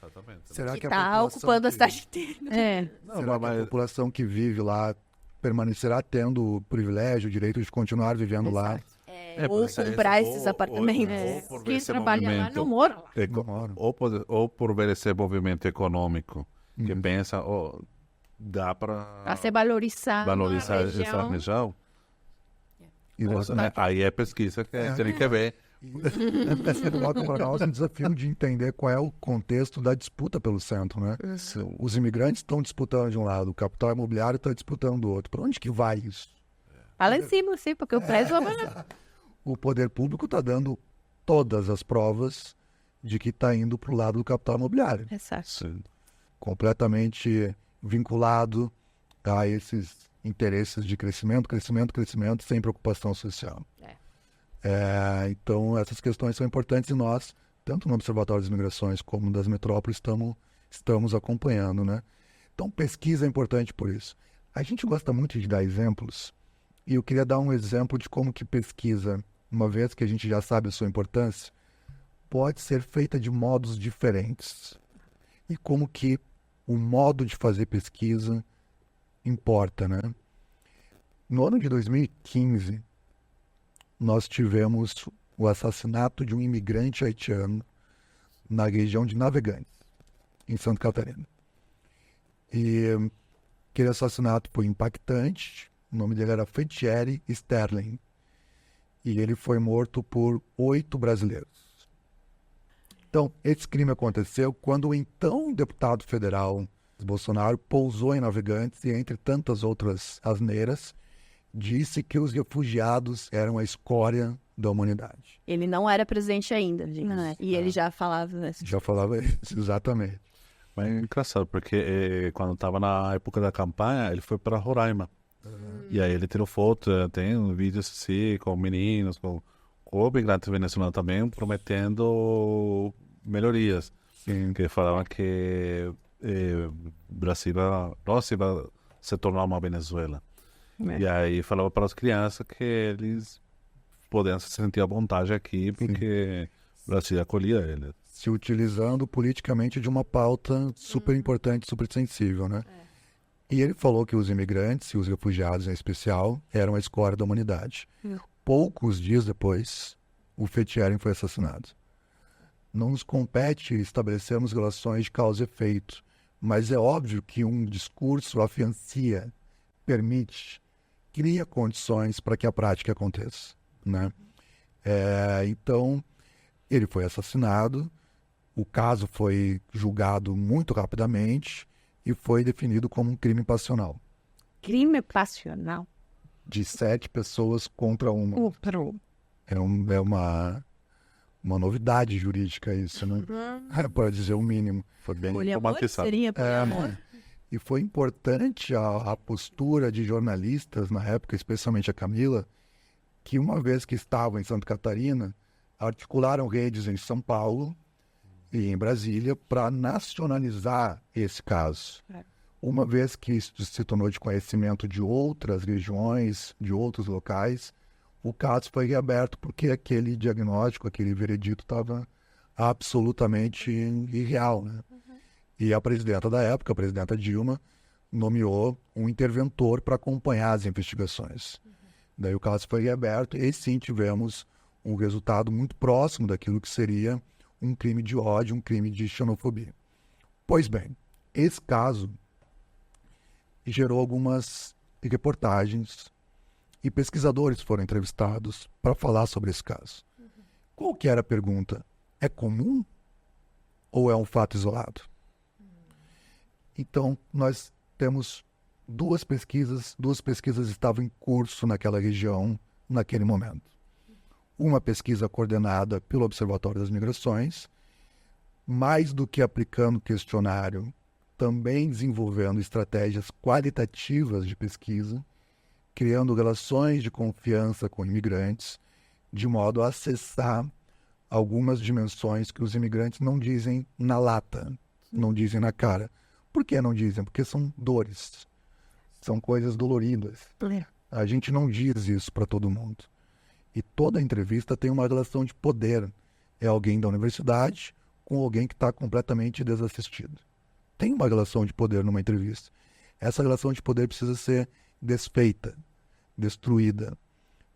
Speaker 1: Exatamente.
Speaker 3: Será
Speaker 4: que
Speaker 3: que
Speaker 4: está ocupando a cidade inteira.
Speaker 3: Será que a população que vive lá permanecerá tendo o privilégio, o direito de continuar vivendo lá?
Speaker 4: Ou comprar esses apartamentos.
Speaker 1: Ou por ver
Speaker 2: Quem
Speaker 1: esse
Speaker 2: trabalha lá
Speaker 1: movimento
Speaker 2: não mora lá.
Speaker 3: Não moram.
Speaker 1: ou por ver esse movimento econômico que pensa, dá para
Speaker 2: Para ser valorizado.
Speaker 1: valorizar essa região. Aí é pesquisa que tem que ver.
Speaker 3: Coloca para nós um desafio de entender qual é o contexto da disputa pelo centro, né? Os imigrantes estão disputando de um lado, o capital imobiliário está disputando do outro. Para onde que vai isso?
Speaker 2: Lá em cima, sim, porque o preço é barato.
Speaker 3: O poder público está dando todas as provas de que está indo para o lado do capital imobiliário,
Speaker 2: Exato.
Speaker 1: Sim.
Speaker 3: completamente vinculado a esses interesses de crescimento, sem preocupação social. Então, essas questões são importantes e nós, tanto no Observatório das Migrações como das metrópoles, estamos acompanhando, né? Então, pesquisa é importante por isso. A gente gosta muito de dar exemplos e eu queria dar um exemplo de como que pesquisa, uma vez que a gente já sabe a sua importância, pode ser feita de modos diferentes e como que o modo de fazer pesquisa importa, né? No ano de 2015, nós tivemos o assassinato de um imigrante haitiano na região de Navegantes, em Santa Catarina. E aquele assassinato foi impactante. O nome dele era Fetieri Sterling. E ele foi morto por 8 brasileiros. Então, esse crime aconteceu quando o então deputado federal Bolsonaro pousou em Navegantes e, entre tantas outras asneiras, disse que os refugiados eram a escória da humanidade.
Speaker 4: Ele não era presidente ainda, gente. E ele já falava isso.
Speaker 3: Já falava isso, exatamente.
Speaker 1: Mas é engraçado, porque quando estava na época da campanha, ele foi para Roraima. E aí ele tirou foto, tem vídeos assim, com meninos, com imigrantes venezuelanos também, prometendo melhorias.
Speaker 3: Sim.
Speaker 1: Que falavam que Brasil vai se tornar uma Venezuela. E aí falava para as crianças que eles podiam se sentir à vontade aqui, porque o Brasil acolhia eles.
Speaker 3: Se utilizando politicamente de uma pauta super importante, super sensível, né? E ele falou que os imigrantes, e os refugiados em especial, eram a escória da humanidade. Poucos dias depois, o Fetieri foi assassinado. Não nos compete estabelecermos relações de causa e efeito, mas é óbvio que um discurso afiancia, permite cria condições para que a prática aconteça, né? Então, ele foi assassinado, o caso foi julgado muito rapidamente e foi definido como um crime passional.
Speaker 2: Crime passional?
Speaker 3: De 7 pessoas contra uma. É uma novidade jurídica isso, né? Para dizer o mínimo.
Speaker 1: Foi bem
Speaker 4: Poliamor
Speaker 1: romantizado.
Speaker 4: seria poliamor?
Speaker 3: E foi importante a postura de jornalistas na época, especialmente a Camila, que uma vez que estavam em Santa Catarina, articularam redes em São Paulo e em Brasília para nacionalizar esse caso. Uma vez que isso se tornou de conhecimento de outras regiões, de outros locais, o caso foi reaberto porque aquele diagnóstico, aquele veredito estava absolutamente irreal, né? E a presidenta da época, a presidenta Dilma, nomeou um interventor para acompanhar as investigações. Daí o caso foi reaberto e sim tivemos um resultado muito próximo daquilo que seria um crime de ódio, um crime de xenofobia. Pois bem, esse caso gerou algumas reportagens e pesquisadores foram entrevistados para falar sobre esse caso. Qual que era a pergunta? É comum ou é um fato isolado? Então, nós temos duas pesquisas estavam em curso naquela região, naquele momento. Uma pesquisa coordenada pelo Observatório das Migrações, mais do que aplicando questionário, também desenvolvendo estratégias qualitativas de pesquisa, criando relações de confiança com imigrantes, de modo a acessar algumas dimensões que os imigrantes não dizem na lata, não dizem na cara. Por que não dizem? Porque são dores, são coisas doloridas. A gente não diz isso para todo mundo. E toda entrevista tem uma relação de poder. É alguém da universidade com alguém que está completamente desassistido. Tem uma relação de poder numa entrevista. Essa relação de poder precisa ser desfeita, destruída,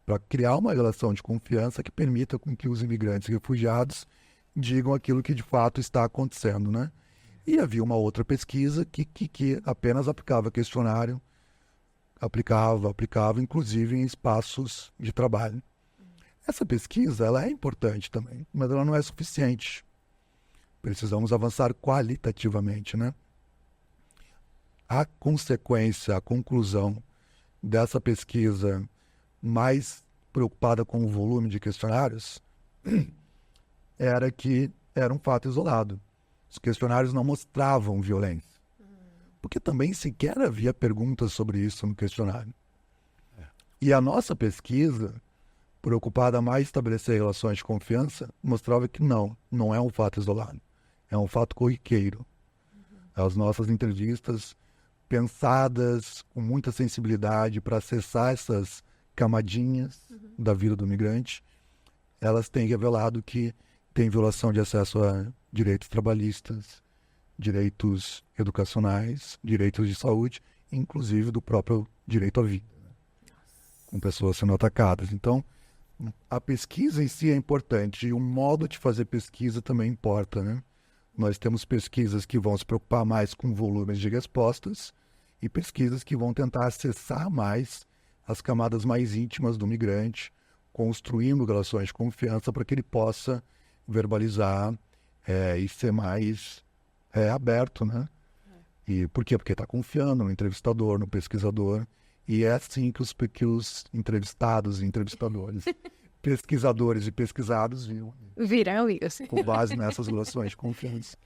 Speaker 3: para criar uma relação de confiança que permita com que os imigrantes e refugiados digam aquilo que de fato está acontecendo, né? E havia uma outra pesquisa que apenas aplicava questionário, aplicava, inclusive em espaços de trabalho. Essa pesquisa, ela é importante também, mas ela não é suficiente. Precisamos avançar qualitativamente, né? A consequência, a conclusão dessa pesquisa mais preocupada com o volume de questionários era que era um fato isolado. Os questionários não mostravam violência. Porque também sequer havia perguntas sobre isso no questionário. E a nossa pesquisa, preocupada mais em estabelecer relações de confiança, mostrava que não é um fato isolado. É um fato corriqueiro. As nossas entrevistas, pensadas com muita sensibilidade para acessar essas camadinhas da vida do migrante, elas têm revelado que tem violação de acesso a direitos trabalhistas, direitos educacionais, direitos de saúde, inclusive do próprio direito à vida, né? Com pessoas sendo atacadas. Então, a pesquisa em si é importante e o modo de fazer pesquisa também importa, né? Nós temos pesquisas que vão se preocupar mais com volumes de respostas e pesquisas que vão tentar acessar mais as camadas mais íntimas do migrante, construindo relações de confiança para que ele possa verbalizar e ser mais aberto, né? E por quê? Porque está confiando no entrevistador, no pesquisador, e é assim que os entrevistados e entrevistadores, pesquisadores e pesquisados
Speaker 2: Virão amigos.
Speaker 3: com base nessas relações de confiança.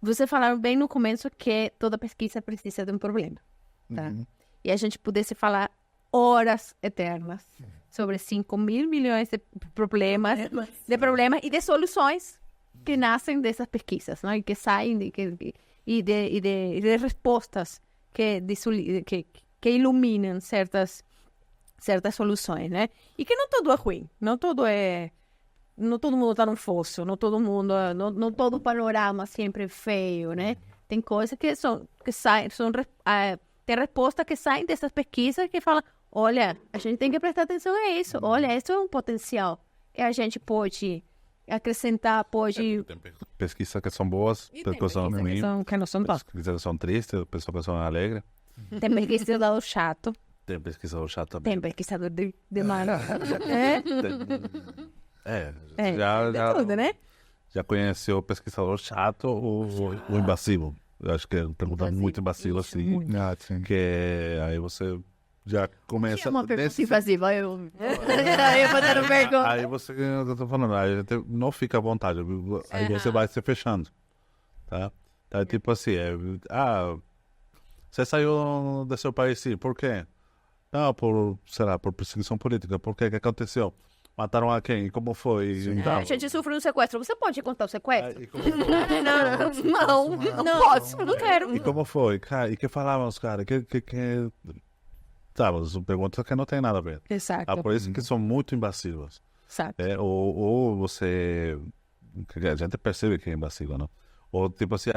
Speaker 2: Você falou bem no começo que toda pesquisa precisa de um problema, tá? E a gente pudesse falar horas eternas sobre 5.000 milhões de problemas e de soluções que nascem dessas pesquisas, né? E que saem de respostas que iluminam certas soluções, né? E que não tudo é ruim, não todo mundo está no fosso, não todo panorama sempre é feio, né? Tem coisas tem respostas que saem dessas pesquisas que falam, olha, a gente tem que prestar atenção a isso, olha, isso é um potencial que a gente pode acrescentar, pode...
Speaker 1: Tem pesquisas que são boas, pessoas que são ruins,
Speaker 2: que não são boas.
Speaker 1: pesquisas que são tristes, pessoas que são alegres.
Speaker 2: Tem pesquisa do lado chato,
Speaker 1: Tem pesquisador chato também.
Speaker 2: Tem pesquisador de mal.
Speaker 1: Já
Speaker 2: Tudo, né?
Speaker 1: já conheceu o pesquisador chato ou o imbecil? Eu acho que é uma pergunta muito imbecil, assim.
Speaker 3: Ah, sim.
Speaker 1: Que aí você já começa...
Speaker 2: É uma pergunta
Speaker 1: desse-
Speaker 2: invasiva. Eu fazendo pergunta.
Speaker 1: Aí você, eu tô falando, aí a gente não fica à vontade, aí você vai se fechando, tá? Então, tipo assim, você saiu do seu país, sim, por quê? Não, sei lá, por perseguição política, por quê? O que aconteceu? Mataram a quem? Como foi? Então,
Speaker 2: A gente sofreu um sequestro. Você pode contar o sequestro?
Speaker 1: e como foi?
Speaker 2: Não posso, não quero.
Speaker 1: E como foi? Cara, e que falavam os caras? Sabe, são perguntas que não tem nada a ver.
Speaker 2: Exato.
Speaker 1: Por isso que são muito invasivas.
Speaker 2: Exato.
Speaker 1: Ou você... A gente percebe que é invasiva, não? Ou tipo assim,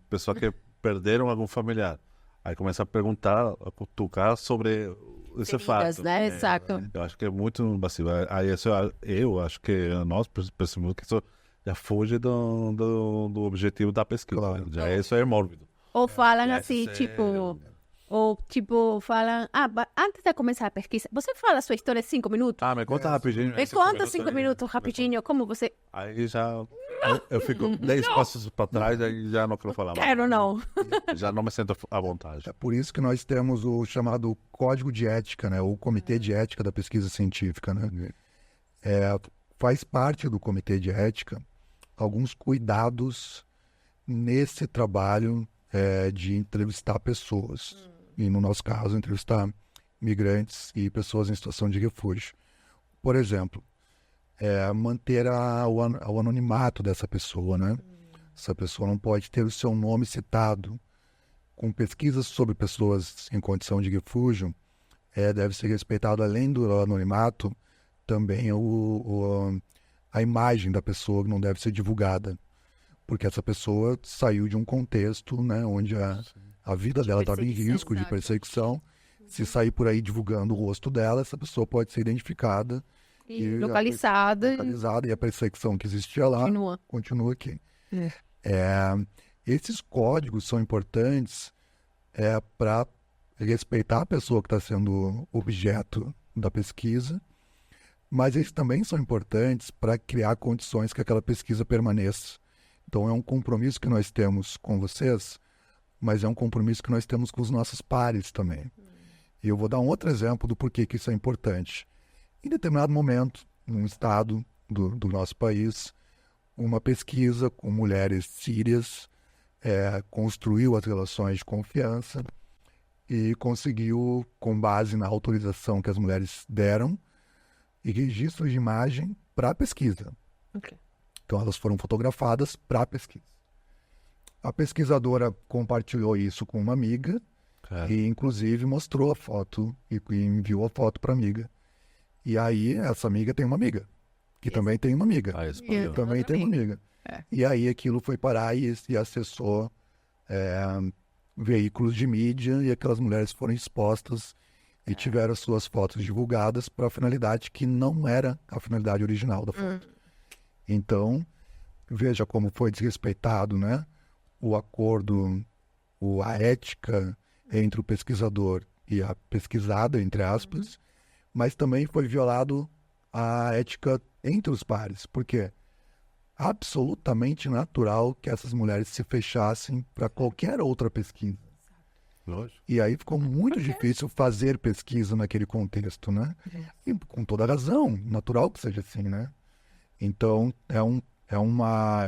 Speaker 1: pessoa que perderam algum familiar. Aí começa a perguntar, a cutucar sobre esse fato.
Speaker 2: Né? Exato.
Speaker 1: Eu acho que é muito invasivo. Aí eu acho que nós percebemos que isso já foge do objetivo da pesquisa.
Speaker 3: Claro.
Speaker 1: Já isso é mórbido.
Speaker 2: Ou falam
Speaker 1: É
Speaker 2: assim,
Speaker 1: sério.
Speaker 2: tipo... Ou, tipo, falam... antes de começar a pesquisa, você fala a sua história em 5 minutos?
Speaker 1: Me conta rapidinho.
Speaker 2: Me conta 5 minutos, rapidinho, como você...
Speaker 1: Aí já... Eu fico 10 passos para trás e já não quero falar mais.
Speaker 2: Quero não.
Speaker 1: Já não me sinto à vontade.
Speaker 3: É por isso que nós temos o chamado Código de Ética, né? O Comitê de Ética da Pesquisa Científica, né? Faz parte do Comitê de Ética alguns cuidados nesse trabalho de entrevistar pessoas. E, no nosso caso, entrevistar migrantes e pessoas em situação de refúgio. Por exemplo, manter o anonimato dessa pessoa, né? Essa pessoa não pode ter o seu nome citado. Com pesquisas sobre pessoas em condição de refúgio, deve ser respeitado, além do anonimato, também a imagem da pessoa que não deve ser divulgada. Porque essa pessoa saiu de um contexto, né, onde a vida dela estava em risco de perseguição. Se sair por aí divulgando o rosto dela, essa pessoa pode ser identificada
Speaker 2: E localizada.
Speaker 3: e a perseguição que existia lá continua aqui. Esses códigos são importantes para respeitar a pessoa que está sendo objeto da pesquisa, mas eles também são importantes para criar condições que aquela pesquisa permaneça. Então é um compromisso que nós temos com vocês, mas é um compromisso que nós temos com os nossos pares também. E eu vou dar um outro exemplo do porquê que isso é importante. Em determinado momento, num estado do nosso país, uma pesquisa com mulheres sírias construiu as relações de confiança e conseguiu, com base na autorização que as mulheres deram, e registro de imagem para a pesquisa.
Speaker 2: Ok.
Speaker 3: Então, elas foram fotografadas para a pesquisa. A pesquisadora compartilhou isso com uma amiga e, inclusive, mostrou a foto e enviou a foto para a amiga. E aí, essa amiga tem uma amiga, que também tem uma amiga.
Speaker 1: Espalhou.
Speaker 3: Também tem uma amiga. E aí, aquilo foi parar e acessou veículos de mídia e aquelas mulheres foram expostas e tiveram as suas fotos divulgadas para a finalidade que não era a finalidade original da foto. Então, veja como foi desrespeitado, né? O acordo, a ética entre o pesquisador e a pesquisada, entre aspas, mas também foi violado a ética entre os pares, porque é absolutamente natural que essas mulheres se fechassem para qualquer outra pesquisa.
Speaker 1: Lógico.
Speaker 3: E aí ficou muito difícil fazer pesquisa naquele contexto, né? E com toda razão, natural que seja assim, né? Então,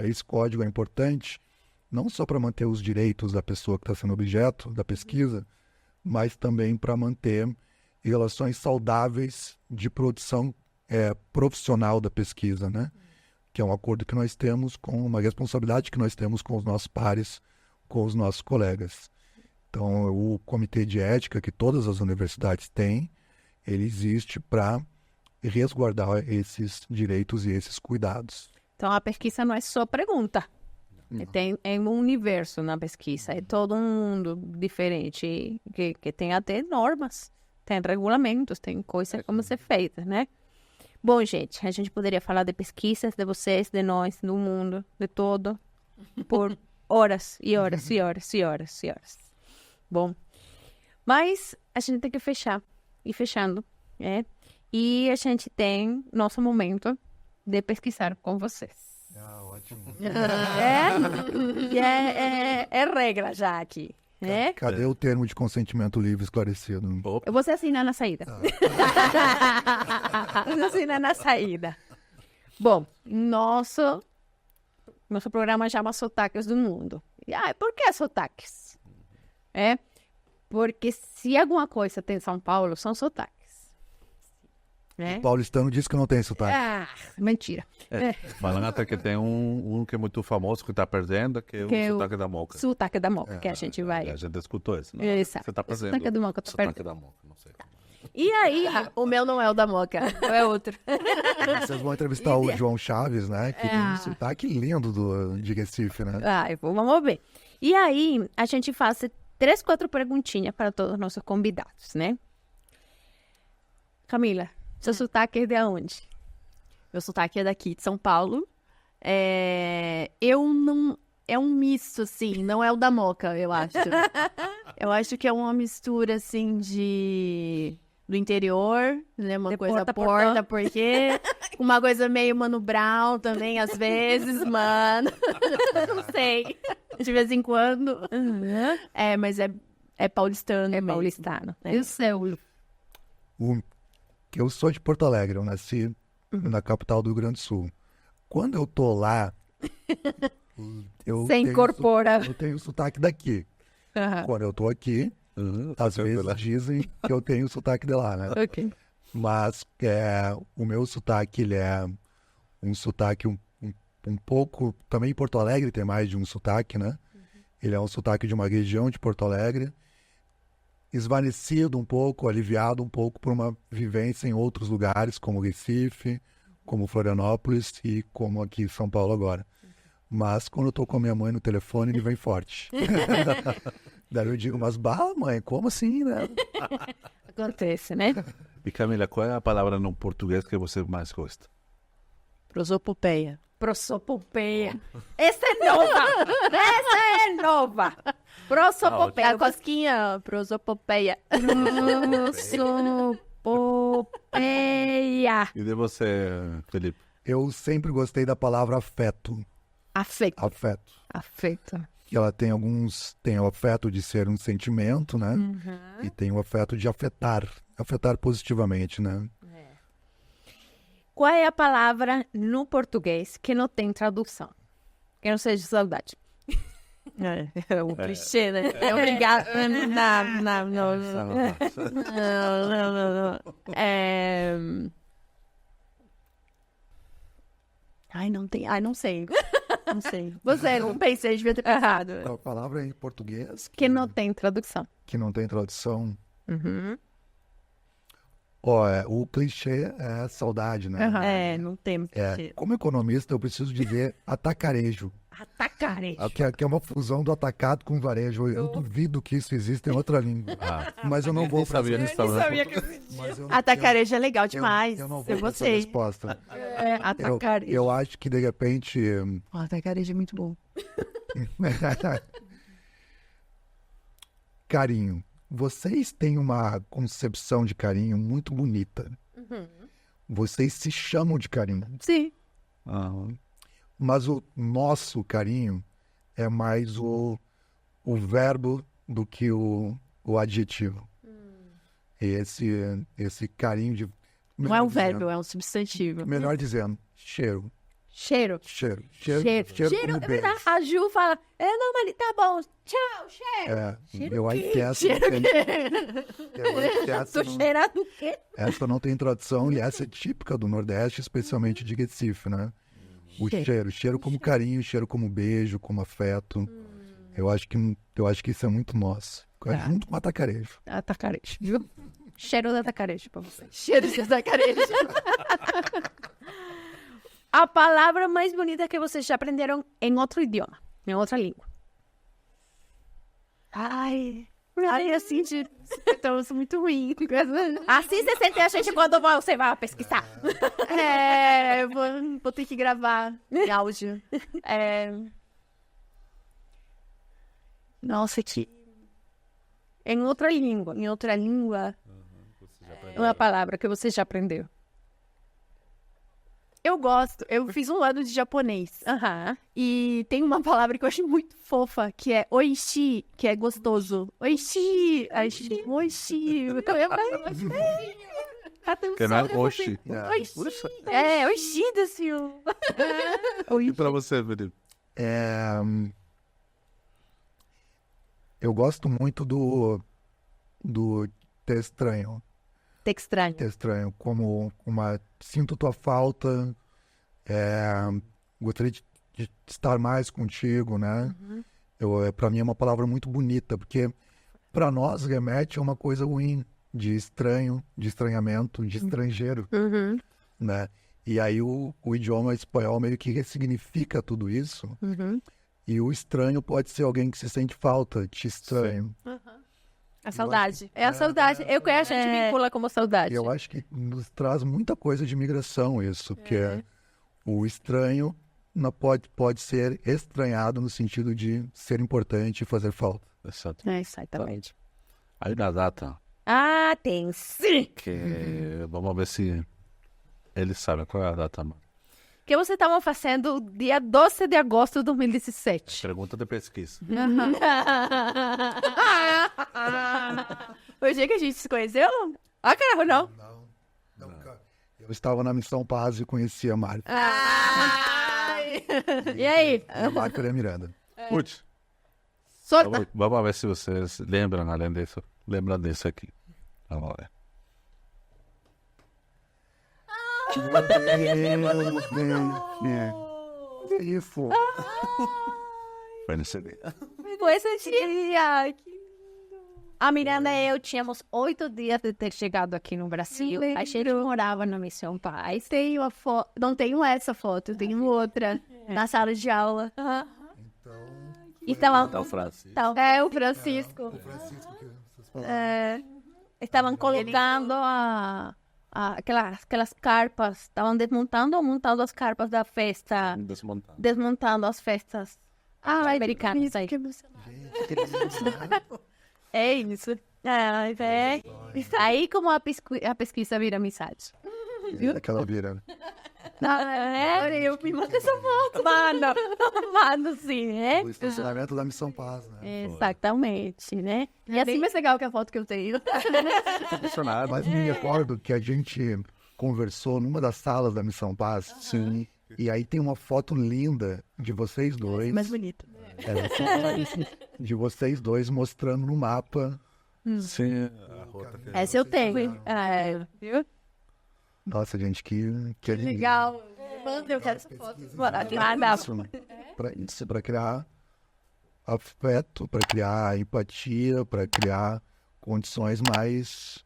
Speaker 3: esse código é importante não só para manter os direitos da pessoa que está sendo objeto da pesquisa, mas também para manter relações saudáveis de produção profissional da pesquisa, né? Que é um acordo que nós temos com uma responsabilidade que nós temos com os nossos pares, com os nossos colegas. Então, o comitê de ética que todas as universidades têm, ele existe para resguardar esses direitos e esses cuidados.
Speaker 2: Então, a pesquisa não é só pergunta. Tem um universo na pesquisa. É todo um mundo diferente que tem até normas, tem regulamentos, tem coisas como ser feitas, né? Bom, gente, a gente poderia falar de pesquisas, de vocês, de nós, do mundo, de todo, por horas e horas e horas e horas e horas. Bom, mas a gente tem que fechar. e fechando, né? E a gente tem nosso momento de pesquisar com vocês.
Speaker 3: Ótimo.
Speaker 2: É regra já aqui, né?
Speaker 3: Cadê o termo de consentimento livre esclarecido?
Speaker 2: Eu vou assinar na saída. Vou assinar na saída. Bom, nosso programa chama Sotaques do Mundo. E, por que sotaques? Porque se alguma coisa tem em São Paulo, são sotaques.
Speaker 3: O paulistano disse que não tem sotaque.
Speaker 2: Mentira.
Speaker 1: Falam até que tem um que é muito famoso, que está perdendo, que é o sotaque da Moca.
Speaker 2: Sotaque da Moca, que a gente vai...
Speaker 1: A gente escutou isso, não?
Speaker 2: Exato.
Speaker 1: Você está perdendo.
Speaker 2: Sotaque da Moca,
Speaker 1: Sotaque da Moca, não sei.
Speaker 2: E aí...
Speaker 4: O meu não é o da Moca, é outro.
Speaker 3: Vocês vão entrevistar o João Chaves, né? Que tem um sotaque lindo de Recife, né?
Speaker 2: Vamos ver. E aí, a gente faz 3, 4 perguntinhas para todos os nossos convidados, né? Camila, seu sotaque é de onde?
Speaker 4: Meu sotaque é daqui, de São Paulo. Eu não... É um misto, assim, não é o da Moca, eu acho. Eu acho que é uma mistura, assim, do interior, né? Uma
Speaker 2: De
Speaker 4: coisa
Speaker 2: porta,
Speaker 4: porque... Uma coisa meio Mano Brown também, às vezes, mano. Não sei. De vez em quando. Mas é paulistano.
Speaker 2: É
Speaker 4: mesmo.
Speaker 2: paulistano. E o seu?
Speaker 3: Eu sou de Porto Alegre, eu nasci na capital do Rio Grande do Sul. Quando eu tô lá,
Speaker 2: Você incorpora.
Speaker 3: Eu tenho sotaque daqui. Quando eu tô aqui, às vezes dizem que eu tenho sotaque de lá, né?
Speaker 2: Ok.
Speaker 3: Mas o meu sotaque, ele é um sotaque um pouco... Também em Porto Alegre tem mais de um sotaque, né? Ele é um sotaque de uma região de Porto Alegre, esvanecido um pouco, aliviado um pouco por uma vivência em outros lugares, como Recife, como Florianópolis e como aqui em São Paulo agora. Mas quando eu tô com a minha mãe no telefone, ele vem forte. Daí eu digo, mas mãe, como assim, né?
Speaker 2: Acontece, né?
Speaker 1: E Camila, qual é a palavra no português que você mais gosta?
Speaker 4: Prosopopeia.
Speaker 2: Prosopopeia. Essa é nova! Essa é nova! Prosopopeia.
Speaker 4: A cosquinha, prosopopeia.
Speaker 2: Prosopopeia.
Speaker 1: E de você, Felipe?
Speaker 3: Eu sempre gostei da palavra afeto.
Speaker 2: Afeto.
Speaker 3: Afeto.
Speaker 2: Afeto.
Speaker 3: Que ela tem o afeto de ser um sentimento, né? E tem o afeto de afetar positivamente, né?
Speaker 2: Qual é a palavra no português que não tem tradução? Que não seja saudade.
Speaker 4: É um clichê, né? É obrigado. Não. Não tem. Não sei. Não sei. Você não pensei, devia ter pensado.
Speaker 3: A palavra em português
Speaker 2: Que não tem tradução.
Speaker 3: que não tem tradução. O clichê é saudade, né?
Speaker 4: Não tem clichê.
Speaker 3: Como economista, eu preciso dizer atacarejo.
Speaker 2: Atacarejo.
Speaker 3: Que é uma fusão do atacado com varejo. Eu duvido que isso exista em outra língua. Mas eu não vou para
Speaker 4: Atacarejo é legal demais.
Speaker 3: Eu não vou
Speaker 4: Eu
Speaker 3: para essa
Speaker 4: gostei.
Speaker 3: resposta.
Speaker 2: Atacarejo.
Speaker 3: Eu acho que, de repente...
Speaker 4: Atacarejo é muito bom.
Speaker 3: Carinho. Vocês têm uma concepção de carinho muito bonita. Vocês se chamam de carinho.
Speaker 4: Sim.
Speaker 3: Mas o nosso carinho é mais o verbo do que o adjetivo. Esse carinho de...
Speaker 4: Não é um verbo, é um substantivo.
Speaker 3: Melhor dizendo, cheiro.
Speaker 2: Cheiro.
Speaker 3: Cheiro
Speaker 2: Cheiro.
Speaker 3: como
Speaker 2: É
Speaker 3: beijo.
Speaker 2: verdade. A Ju fala, não, mas tá bom. Tchau, cheiro. Cheiro
Speaker 3: Eu acho
Speaker 2: quê?
Speaker 3: que essa
Speaker 2: Cheiro
Speaker 3: não tem- eu acho que essa
Speaker 2: Tô
Speaker 3: não-
Speaker 2: cheirando o quê?
Speaker 3: essa não tem tradução e essa é típica do Nordeste, especialmente de Recife, né? O cheiro como carinho, cheiro como beijo, como afeto. Eu acho que isso é muito nosso. Junto com o atacarejo.
Speaker 2: Atacarejo, viu? Cheiro de atacarejo pra vocês.
Speaker 4: Cheiro de atacarejo.
Speaker 2: A palavra mais bonita que vocês já aprenderam em outro idioma, em outra língua.
Speaker 4: Assim, então eu sou muito ruim.
Speaker 2: Assim você sente a gente quando você vai pesquisar.
Speaker 4: Eu vou ter que gravar em áudio. Nossa, que...
Speaker 2: Em outra língua.
Speaker 4: Em outra língua...
Speaker 2: Uma palavra que você já aprendeu.
Speaker 4: Eu gosto. Eu fiz um ano de japonês.
Speaker 2: Aham.
Speaker 4: E tem uma palavra que eu acho muito fofa, que é oishi, que é gostoso. Oishi. Oishi. Oishi.
Speaker 1: Que não é oxi.
Speaker 4: É, oishi desse.
Speaker 1: E para você, Felipe?
Speaker 3: Eu gosto muito do ter estranho.
Speaker 2: Te estranho.
Speaker 3: Ter estranho, como sinto tua falta, gostaria de estar mais contigo, né? Para mim é uma palavra muito bonita, porque para nós remete a uma coisa ruim, de estranho, de estranhamento, de estrangeiro, né? E aí o idioma espanhol meio que ressignifica tudo isso. E o estranho pode ser alguém que se sente falta, te estranho.
Speaker 4: A saudade.
Speaker 2: É a saudade. Eu que a gente vincula como saudade.
Speaker 3: E eu acho que nos traz muita coisa de migração isso, que é o estranho pode ser estranhado no sentido de ser importante e fazer falta.
Speaker 1: Exato.
Speaker 2: Exatamente.
Speaker 1: Aí na data,
Speaker 2: Ah, tem sim.
Speaker 1: que vamos ver se eles sabem qual é a data, mano.
Speaker 2: Que você estava fazendo dia 12 de agosto de 2017.
Speaker 1: Pergunta de pesquisa.
Speaker 4: Foi o dia que a gente se conheceu?
Speaker 2: Ah, caramba, não.
Speaker 3: Não, cara. Eu estava na Missão Paz e conheci a Mari.
Speaker 2: E aí?
Speaker 3: A Mari e a Miranda.
Speaker 1: Putz,
Speaker 2: Solta.
Speaker 1: vamos ver se vocês lembram, além disso. Lembram disso aqui. Vamos ver.
Speaker 3: Isso.
Speaker 1: Foi nesse dia.
Speaker 2: Foi esse dia. A Miranda e eu tínhamos 8 dias de ter chegado aqui no Brasil. A gente morava na Missão Paz.
Speaker 4: Tenho a foto. Não tenho essa foto, eu tenho outra. Na sala de aula.
Speaker 2: E estavam,
Speaker 1: Então, Francisco.
Speaker 4: É, o Francisco.
Speaker 2: estavam colocando aquelas carpas. Estavam desmontando ou montando as carpas da festa.
Speaker 1: Desmontado.
Speaker 2: Desmontando as festas americanas aí.
Speaker 4: É isso.
Speaker 2: Aí como a pesquisa vira amizade.
Speaker 3: Aquela vira. Né?
Speaker 4: Eu me manda essa foto.
Speaker 2: Mano, sim, né?
Speaker 3: O estacionamento da Missão Paz, né?
Speaker 2: Exatamente, né?
Speaker 4: E assim mais legal que a foto que eu tenho.
Speaker 1: Funcionário.
Speaker 3: Mas me recordo que a gente conversou numa das salas da Missão Paz. Sim. E aí tem uma foto linda de vocês dois.
Speaker 4: Mais bonito.
Speaker 3: De vocês dois mostrando no mapa.
Speaker 1: Sim.
Speaker 2: Essa eu tenho. Viu?
Speaker 3: Nossa, gente, que
Speaker 4: Legal. Manda, eu quero essa foto.
Speaker 3: Para isso, para criar afeto, para criar empatia, para criar condições mais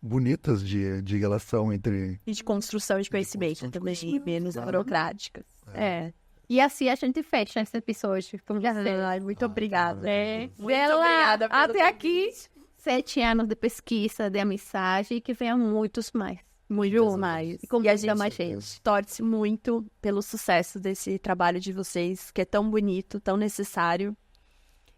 Speaker 3: bonitas de relação entre...
Speaker 4: E de construção de conhecimento também, menos burocráticas.
Speaker 2: E assim a gente fecha esse episódio.
Speaker 4: Ai, muito obrigada. Muito
Speaker 2: Obrigada
Speaker 4: obrigada pelo
Speaker 2: até aqui. 7 anos de pesquisa, de amizade e que venham muitos mais.
Speaker 4: Muito mais.
Speaker 2: E com
Speaker 4: E a
Speaker 2: muita
Speaker 4: gente
Speaker 2: mais gente.
Speaker 4: torce muito pelo sucesso desse trabalho de vocês, que é tão bonito, tão necessário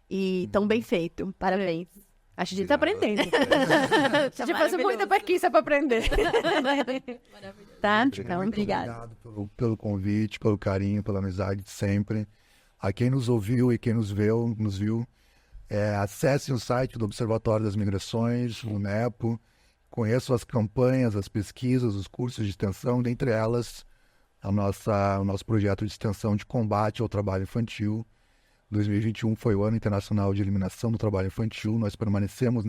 Speaker 4: e tão bem feito. Parabéns.
Speaker 2: A gente tá aprendendo.
Speaker 4: A
Speaker 2: A gente faz muita pesquisa para aprender. Tá? Então, obrigada.
Speaker 3: Obrigado pelo convite, pelo carinho, pela amizade de sempre. A quem nos ouviu e quem nos viu, acessem o site do Observatório das Migrações, o NEPO, conheçam as campanhas, as pesquisas, os cursos de extensão, dentre elas o nosso projeto de extensão de combate ao trabalho infantil. 2021 foi o Ano Internacional de Eliminação do Trabalho Infantil. Nós permanecemos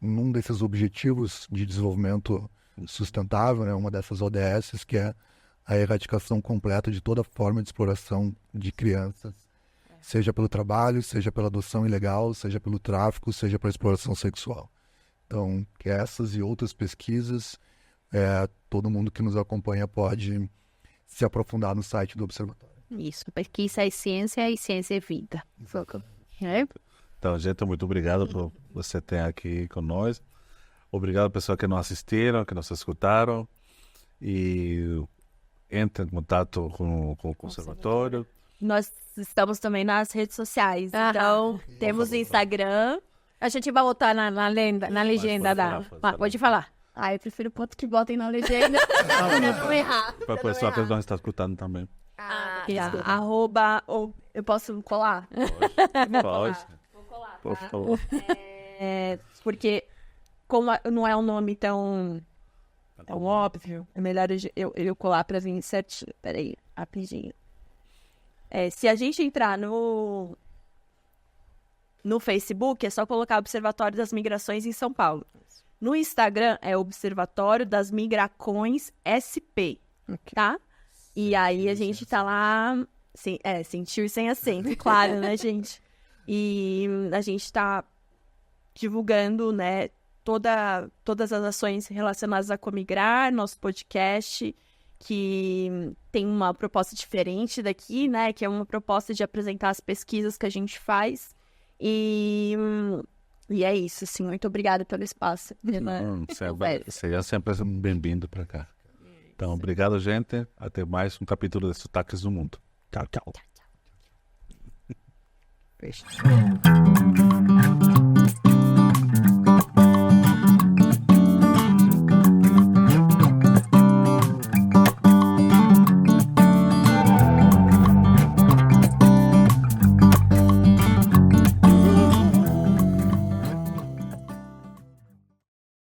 Speaker 3: num desses objetivos de desenvolvimento sustentável, né? Uma dessas ODSs, que é a erradicação completa de toda forma de exploração de crianças, seja pelo trabalho, seja pela adoção ilegal, seja pelo tráfico, seja pela exploração sexual. Então, que essas e outras pesquisas, todo mundo que nos acompanha pode se aprofundar no site do Observatório.
Speaker 2: Isso, pesquisa é ciência e ciência é vida.
Speaker 1: Então, gente, muito obrigado por você ter aqui com nós. Obrigado, pessoal que nos assistiram, que nos escutaram. E entre em contato com o conservatório.
Speaker 4: Nós estamos também nas redes sociais. Então, temos Instagram.
Speaker 2: A gente vai botar na legenda
Speaker 1: Pode
Speaker 2: da...
Speaker 1: falar.
Speaker 2: Pode falar.
Speaker 4: Eu prefiro ponto que botem na legenda. Pra não errar.
Speaker 1: Para a pessoa que não está escutando também.
Speaker 4: Arroba, ou eu posso colar?
Speaker 1: Pode.
Speaker 4: Vou colar,
Speaker 1: Por favor.
Speaker 4: Porque como não é um nome tão óbvio, é melhor eu colar pra vir certinho. Peraí, rapidinho. Se a gente entrar no Facebook, é só colocar Observatório das Migrações em São Paulo. No Instagram é Observatório das Migracões SP, tá? E aí a gente tá lá, sentiu sem acento, claro, né, gente? E a gente tá divulgando, né, todas as ações relacionadas a Comigrar, nosso podcast, que tem uma proposta diferente daqui, né, que é uma proposta de apresentar as pesquisas que a gente faz. E é isso, assim, muito obrigada pelo espaço.
Speaker 1: Seja sempre bem-vindo para cá. Então, obrigado, gente. Até mais um capítulo de Sotaques do Mundo. Tchau, tchau.
Speaker 2: Fecha.